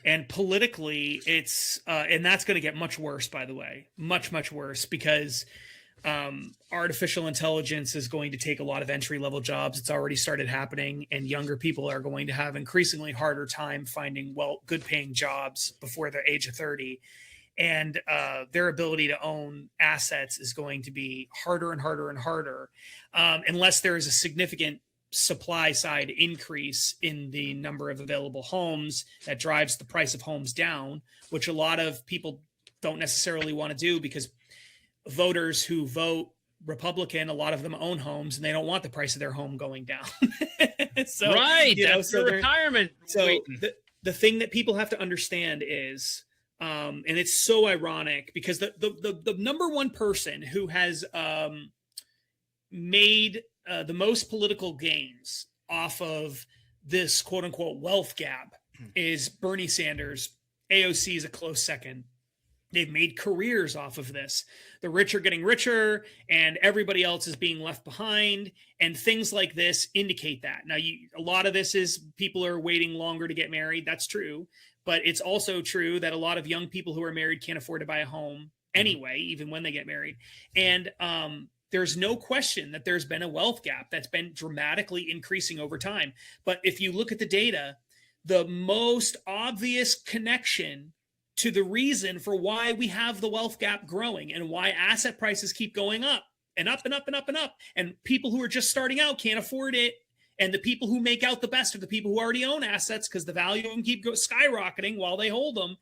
And politically, it's and that's going to get much worse, by the way, much worse, because artificial intelligence is going to take a lot of entry-level jobs. It's already started happening, and younger people are going to have increasingly harder time finding good-paying jobs before the age of 30. And their ability to own assets is going to be harder and harder and harder, unless there is a significant supply side increase in the number of available homes that drives the price of homes down, which a lot of people don't necessarily want to do, because voters who vote Republican, a lot of them own homes and they don't want the price of their home going down. So, that's the retirement. So the thing that people have to understand is, and it's so ironic, because the number one person who has made the most political gains off of this quote unquote wealth gap is Bernie Sanders. AOC is a close second. They've made careers off of this. The rich are getting richer and everybody else is being left behind. And things like this indicate that. Now, a lot of this is people are waiting longer to get married. That's true. But it's also true that a lot of young people who are married can't afford to buy a home anyway, even when they get married. And there's no question that there's been a wealth gap that's been dramatically increasing over time. But if you look at the data, the most obvious connection to the reason for why we have the wealth gap growing and why asset prices keep going up and up and up and up and up, and people who are just starting out can't afford it, and the people who make out the best are the people who already own assets because the value of them keep skyrocketing while they hold them.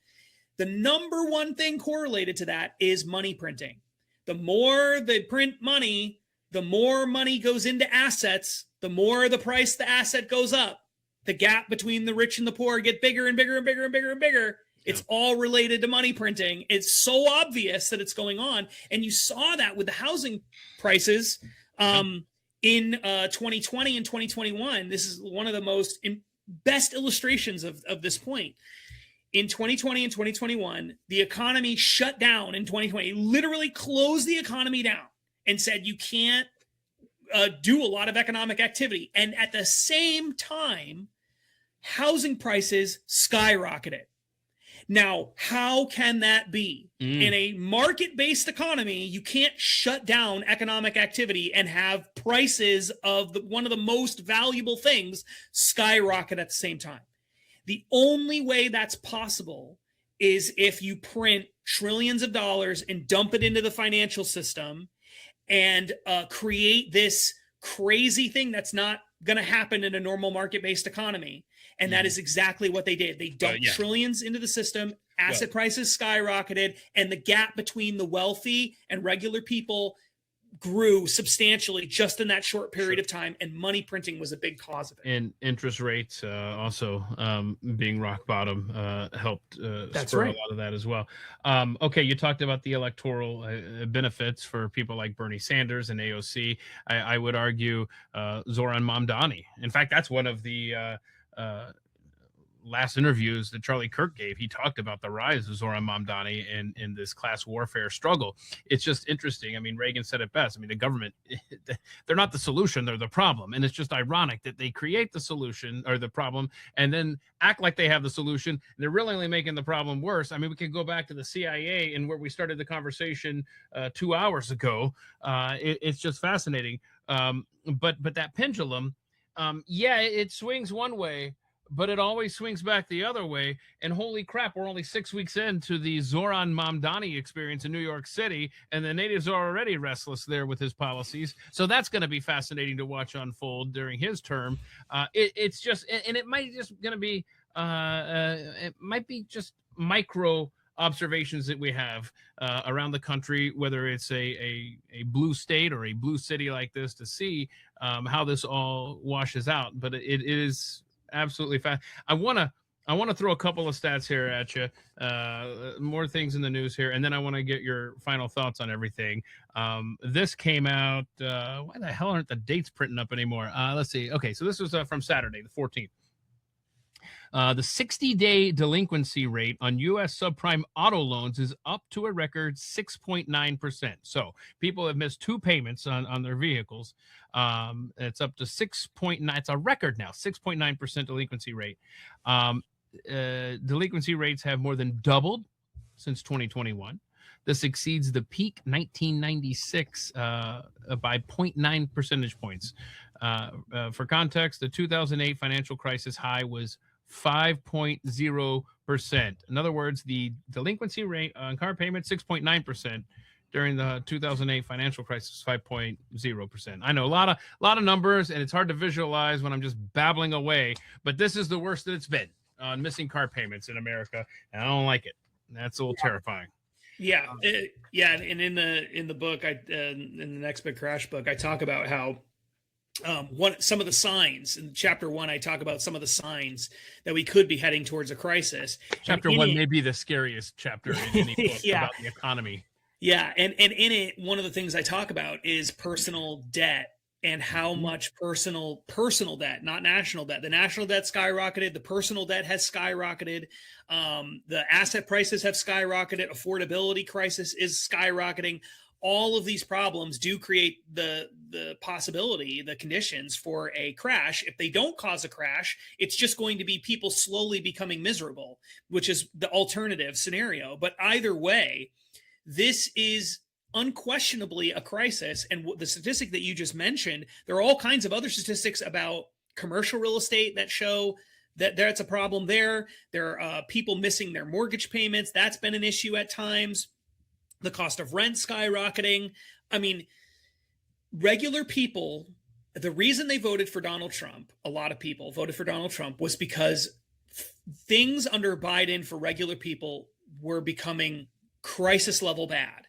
The number one thing correlated to that is money printing. The more they print money, the more money goes into assets, the more the price of the asset goes up. The gap between the rich and the poor get bigger and bigger and bigger and bigger and bigger. It's all related to money printing. It's so obvious that it's going on. And you saw that with the housing prices in 2020 and 2021. This is one of the best illustrations of this point. In 2020 and 2021, the economy shut down in 2020, literally closed the economy down and said you can't do a lot of economic activity. And at the same time, housing prices skyrocketed. Now, how can that be? In a market-based economy, you can't shut down economic activity and have prices of one of the most valuable things skyrocket at the same time. The only way that's possible is if you print trillions of dollars and dump it into the financial system and create this crazy thing that's not going to happen in a normal market-based economy. And that is exactly what they did. They dumped trillions into the system, asset prices skyrocketed, and the gap between the wealthy and regular people grew substantially just in that short period of time, and money printing was a big cause of it. And interest rates also being rock bottom helped spur a lot of that as well. Okay, you talked about the electoral benefits for people like Bernie Sanders and AOC. I would argue Zoran Mamdani. In fact, that's one of the last interviews that Charlie Kirk gave. He talked about the rise of Zoran Mamdani in this class warfare struggle. It's just interesting. I mean, Reagan said it best. I mean, the government, they're not the solution, they're the problem. And it's just ironic that they create the solution or the problem and then act like they have the solution. They're really only making the problem worse. I mean, we can go back to the CIA and where we started the conversation 2 hours ago. It's just fascinating. But that pendulum, it swings one way, but it always swings back the other way. And holy crap, we're only 6 weeks into the Zoran Mamdani experience in New York City, and the natives are already restless there with his policies. So that's going to be fascinating to watch unfold during his term. It's just, and it might just going to be, it might be just micro observations that we have around the country, whether it's a blue state or a blue city like this, to see how this all washes out. But it is absolutely fast. I want to throw a couple of stats here at you, more things in the news here, and then I want to get your final thoughts on everything. This came out, why the hell aren't the dates printing up anymore? Let's see. Okay, so this was from Saturday, the 14th. The 60-day delinquency rate on U.S. subprime auto loans is up to a record 6.9%. So people have missed two payments on their vehicles. It's up to 6.9. It's a record now, 6.9% delinquency rate. Delinquency rates have more than doubled since 2021. This exceeds the peak 1996 by 0.9 percentage points. For context, the 2008 financial crisis high was 5.0%. In other words, the delinquency rate on car payment, 6.9%. During the 2008 financial crisis, 5.0%. I know a lot of numbers, and it's hard to visualize when I'm just babbling away, but this is the worst that it's been on missing car payments in America, and I don't like it. That's a little terrifying. Yeah, and in the book, in the Next Big Crash book, I talk about how some of the signs in chapter 1. I talk about some of the signs that we could be heading towards a crisis. Chapter 1 may be the scariest chapter in any book about the economy. Yeah, and in it, one of the things I talk about is personal debt and how much personal debt, not national debt. The national debt skyrocketed. The personal debt has skyrocketed. The asset prices have skyrocketed. Affordability crisis is skyrocketing. All of these problems do create the possibility, the conditions for a crash. If they don't cause a crash, it's just going to be people slowly becoming miserable, which is the alternative scenario. But either way, this is unquestionably a crisis. And the statistic that you just mentioned, there are all kinds of other statistics about commercial real estate that show that that's a problem there. There are people missing their mortgage payments. That's been an issue at times. The cost of rent skyrocketing. I mean, regular people, the reason they voted for Donald Trump, a lot of people voted for Donald Trump, was because things under Biden for regular people were becoming crisis level bad.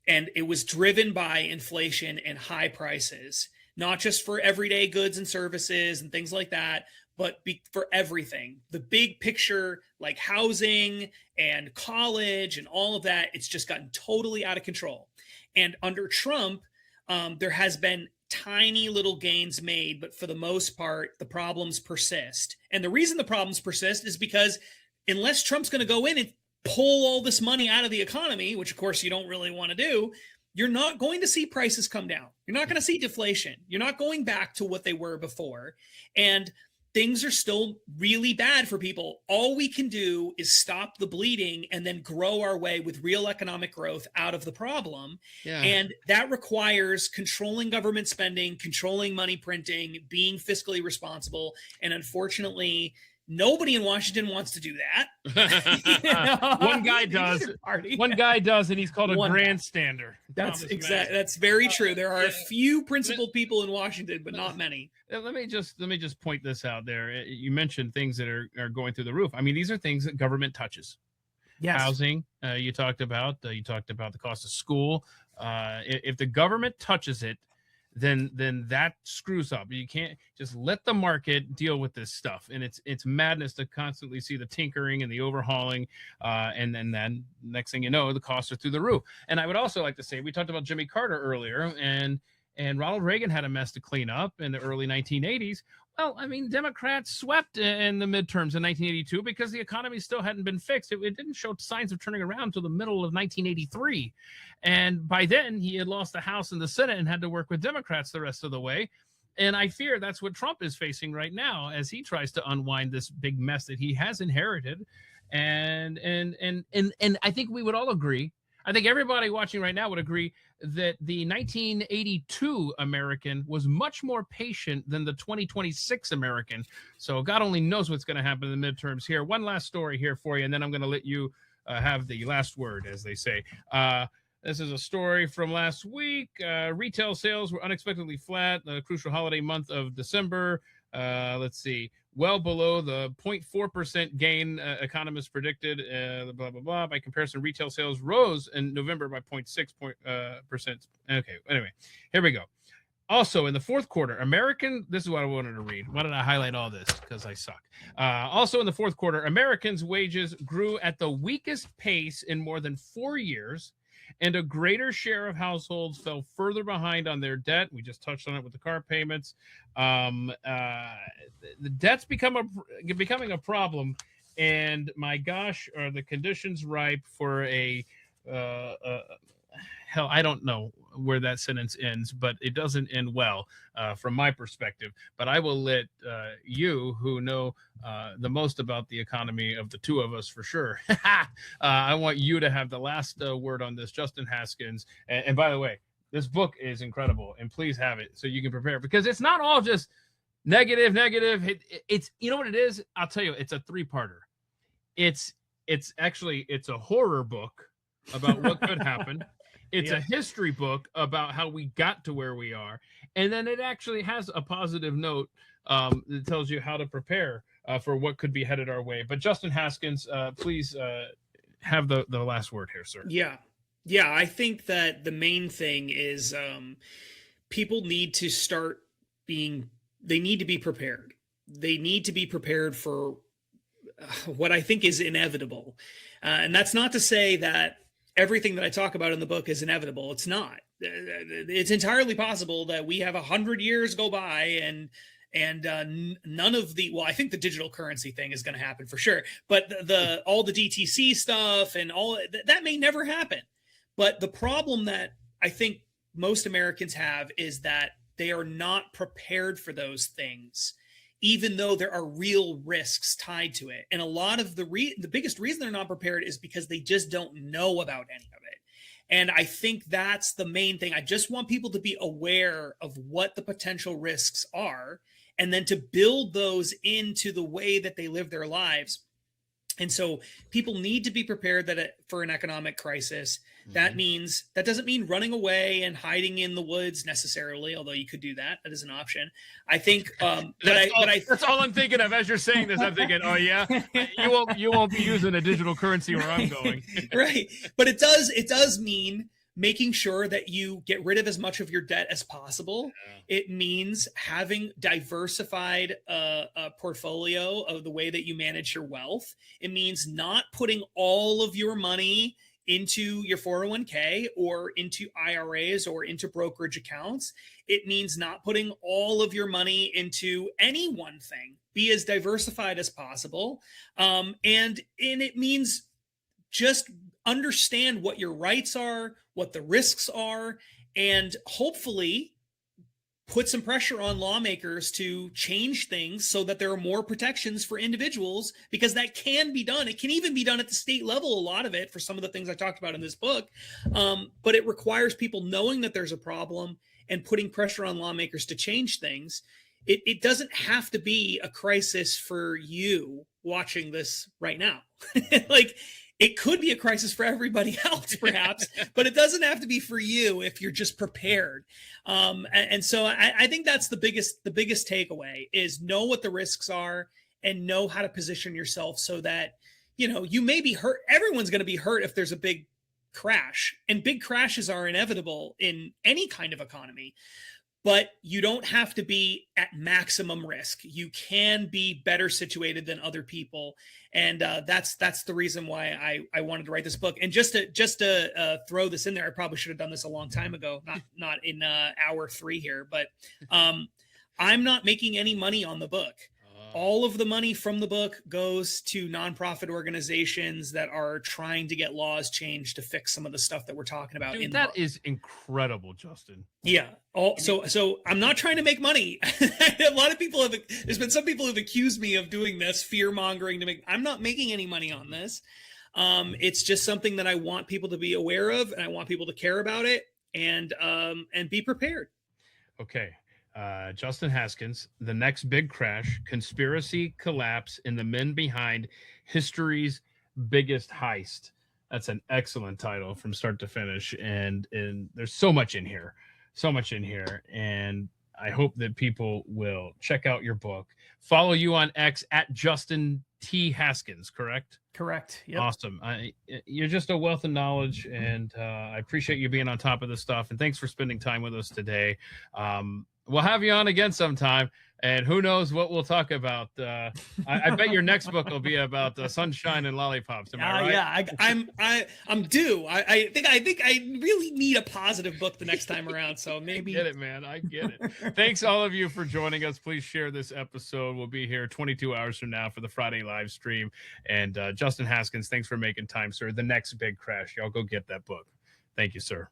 And it was driven by inflation and high prices, not just for everyday goods and services and things like that, but for everything. The big picture, like housing and college and all of that, it's just gotten totally out of control. And under Trump, there has been tiny little gains made, but for the most part, the problems persist. And the reason the problems persist is because unless Trump's going to go in and pull all this money out of the economy, which of course you don't really want to do, you're not going to see prices come down. You're not going to see deflation. You're not going back to what they were before. And things are still really bad for people. All we can do is stop the bleeding and then grow our way with real economic growth out of the problem. Yeah. And that requires controlling government spending, controlling money printing, being fiscally responsible. And unfortunately, nobody in Washington wants to do that. One guy does. One guy does, and he's called a grandstander. That's exactly. That's very true. There are a few principled people in Washington, but not many. Let me just point this out there. You mentioned things that are going through the roof. I mean, these are things that government touches. Yes. Housing, you talked about the cost of school. If the government touches it, then that screws up. You can't just let the market deal with this stuff. And it's madness to constantly see the tinkering and the overhauling. And then next thing you know, the costs are through the roof. And I would also like to say, we talked about Jimmy Carter earlier, and Ronald Reagan had a mess to clean up in the early 1980s. Well, I mean, Democrats swept in the midterms in 1982 because the economy still hadn't been fixed. It didn't show signs of turning around until the middle of 1983. And by then, he had lost the House and the Senate and had to work with Democrats the rest of the way. And I fear that's what Trump is facing right now as he tries to unwind this big mess that he has inherited. And I think we would all agree, I think everybody watching right now would agree that the 1982 American was much more patient than the 2026 American. So God only knows what's going to happen in the midterms here. One last story here for you, and then I'm going to let you have the last word, as they say. This is a story from last week. Retail sales were unexpectedly flat, the crucial holiday month of December. Let's see. Well below the 0.4% gain economists predicted, blah, blah, blah. By comparison, retail sales rose in November by 0.6%. Okay, anyway, here we go. Also, in the fourth quarter, this is what I wanted to read. Why did I highlight all this? Because I suck. Also, in the fourth quarter, Americans' wages grew at the weakest pace in more than 4 years, and a greater share of households fell further behind on their debt. We just touched on it with the car payments. The debt's becoming a problem, and my gosh, are the conditions ripe for hell, I don't know where that sentence ends, but it doesn't end well from my perspective. But I will let you, who know the most about the economy of the two of us for sure, I want you to have the last word on this, Justin Haskins. And by the way, this book is incredible, and please have it so you can prepare, because it's not all just negative. It's, you know what it is? I'll tell you, it's a 3-parter. It's a horror book about what could happen. It's a history book about how we got to where we are. And then it actually has a positive note that tells you how to prepare for what could be headed our way. But Justin Haskins, please have the last word here, sir. Yeah, I think that the main thing is people need to they need to be prepared. They need to be prepared for what I think is inevitable. And that's not to say that everything that I talk about in the book is inevitable. It's not. It's entirely possible that we have 100 years go by and none of I think the digital currency thing is going to happen for sure, but all the DTC stuff and all that may never happen. But the problem that I think most Americans have is that they are not prepared for those things, even though there are real risks tied to it. And a lot of the biggest reason they're not prepared is because they just don't know about any of it. And I think that's the main thing. I just want people to be aware of what the potential risks are, and then to build those into the way that they live their lives. And so people need to be prepared for an economic crisis. Mm-hmm. That doesn't mean running away and hiding in the woods necessarily, although you could do that. That is an option. I think that's all I'm thinking of as you're saying this. I'm thinking, oh yeah, you won't be using a digital currency where I'm going. Right. But it does mean making sure that you get rid of as much of your debt as possible. Yeah. It means having diversified a portfolio of the way that you manage your wealth. It means not putting all of your money into your 401k or into IRAs or into brokerage accounts. It means not putting all of your money into any one thing. Be as diversified as possible. And it means just understand what your rights are, what the risks are, and hopefully put some pressure on lawmakers to change things so that there are more protections for individuals, because that can be done. It can even be done at the state level, a lot of it, for some of the things I talked about in this book. But it requires people knowing that there's a problem and putting pressure on lawmakers to change things. It doesn't have to be a crisis for you watching this right now. Like, it could be a crisis for everybody else, perhaps, but it doesn't have to be for you if you're just prepared. And so I think that's the biggest takeaway is know what the risks are and know how to position yourself so that, you may be hurt. Everyone's going to be hurt if there's a big crash, and big crashes are inevitable in any kind of economy. But you don't have to be at maximum risk. You can be better situated than other people, and that's the reason why I wanted to write this book. And just to throw this in there, I probably should have done this a long time ago, not in hour 3 here. But I'm not making any money on the book. All of the money from the book goes to nonprofit organizations that are trying to get laws changed to fix some of the stuff that we're talking about. Dude, that is incredible, Justin. Yeah. So I'm not trying to make money. A lot of people there's been some people who've accused me of doing this, fear mongering I'm not making any money on this. It's just something that I want people to be aware of, and I want people to care about it and be prepared. Okay. Justin Haskins, The Next Big Crash, Conspiracy Collapse, and the Men Behind History's Biggest Heist. That's an excellent title from start to finish. And there's so much in here. And I hope that people will check out your book. Follow you on X at Justin T. Haskins, correct? Correct. Yep. Awesome. You're just a wealth of knowledge, and I appreciate you being on top of this stuff. And thanks for spending time with us today. We'll have you on again sometime, and who knows what we'll talk about. I bet your next book will be about sunshine and lollipops. Am I right? Yeah, I'm due. I think I really need a positive book the next time around. So maybe I get it, man. I get it. Thanks all of you for joining us. Please share this episode. We'll be here 22 hours from now for the Friday live stream. And Justin Haskins, thanks for making time, sir. The Next Big Crash. Y'all go get that book. Thank you, sir.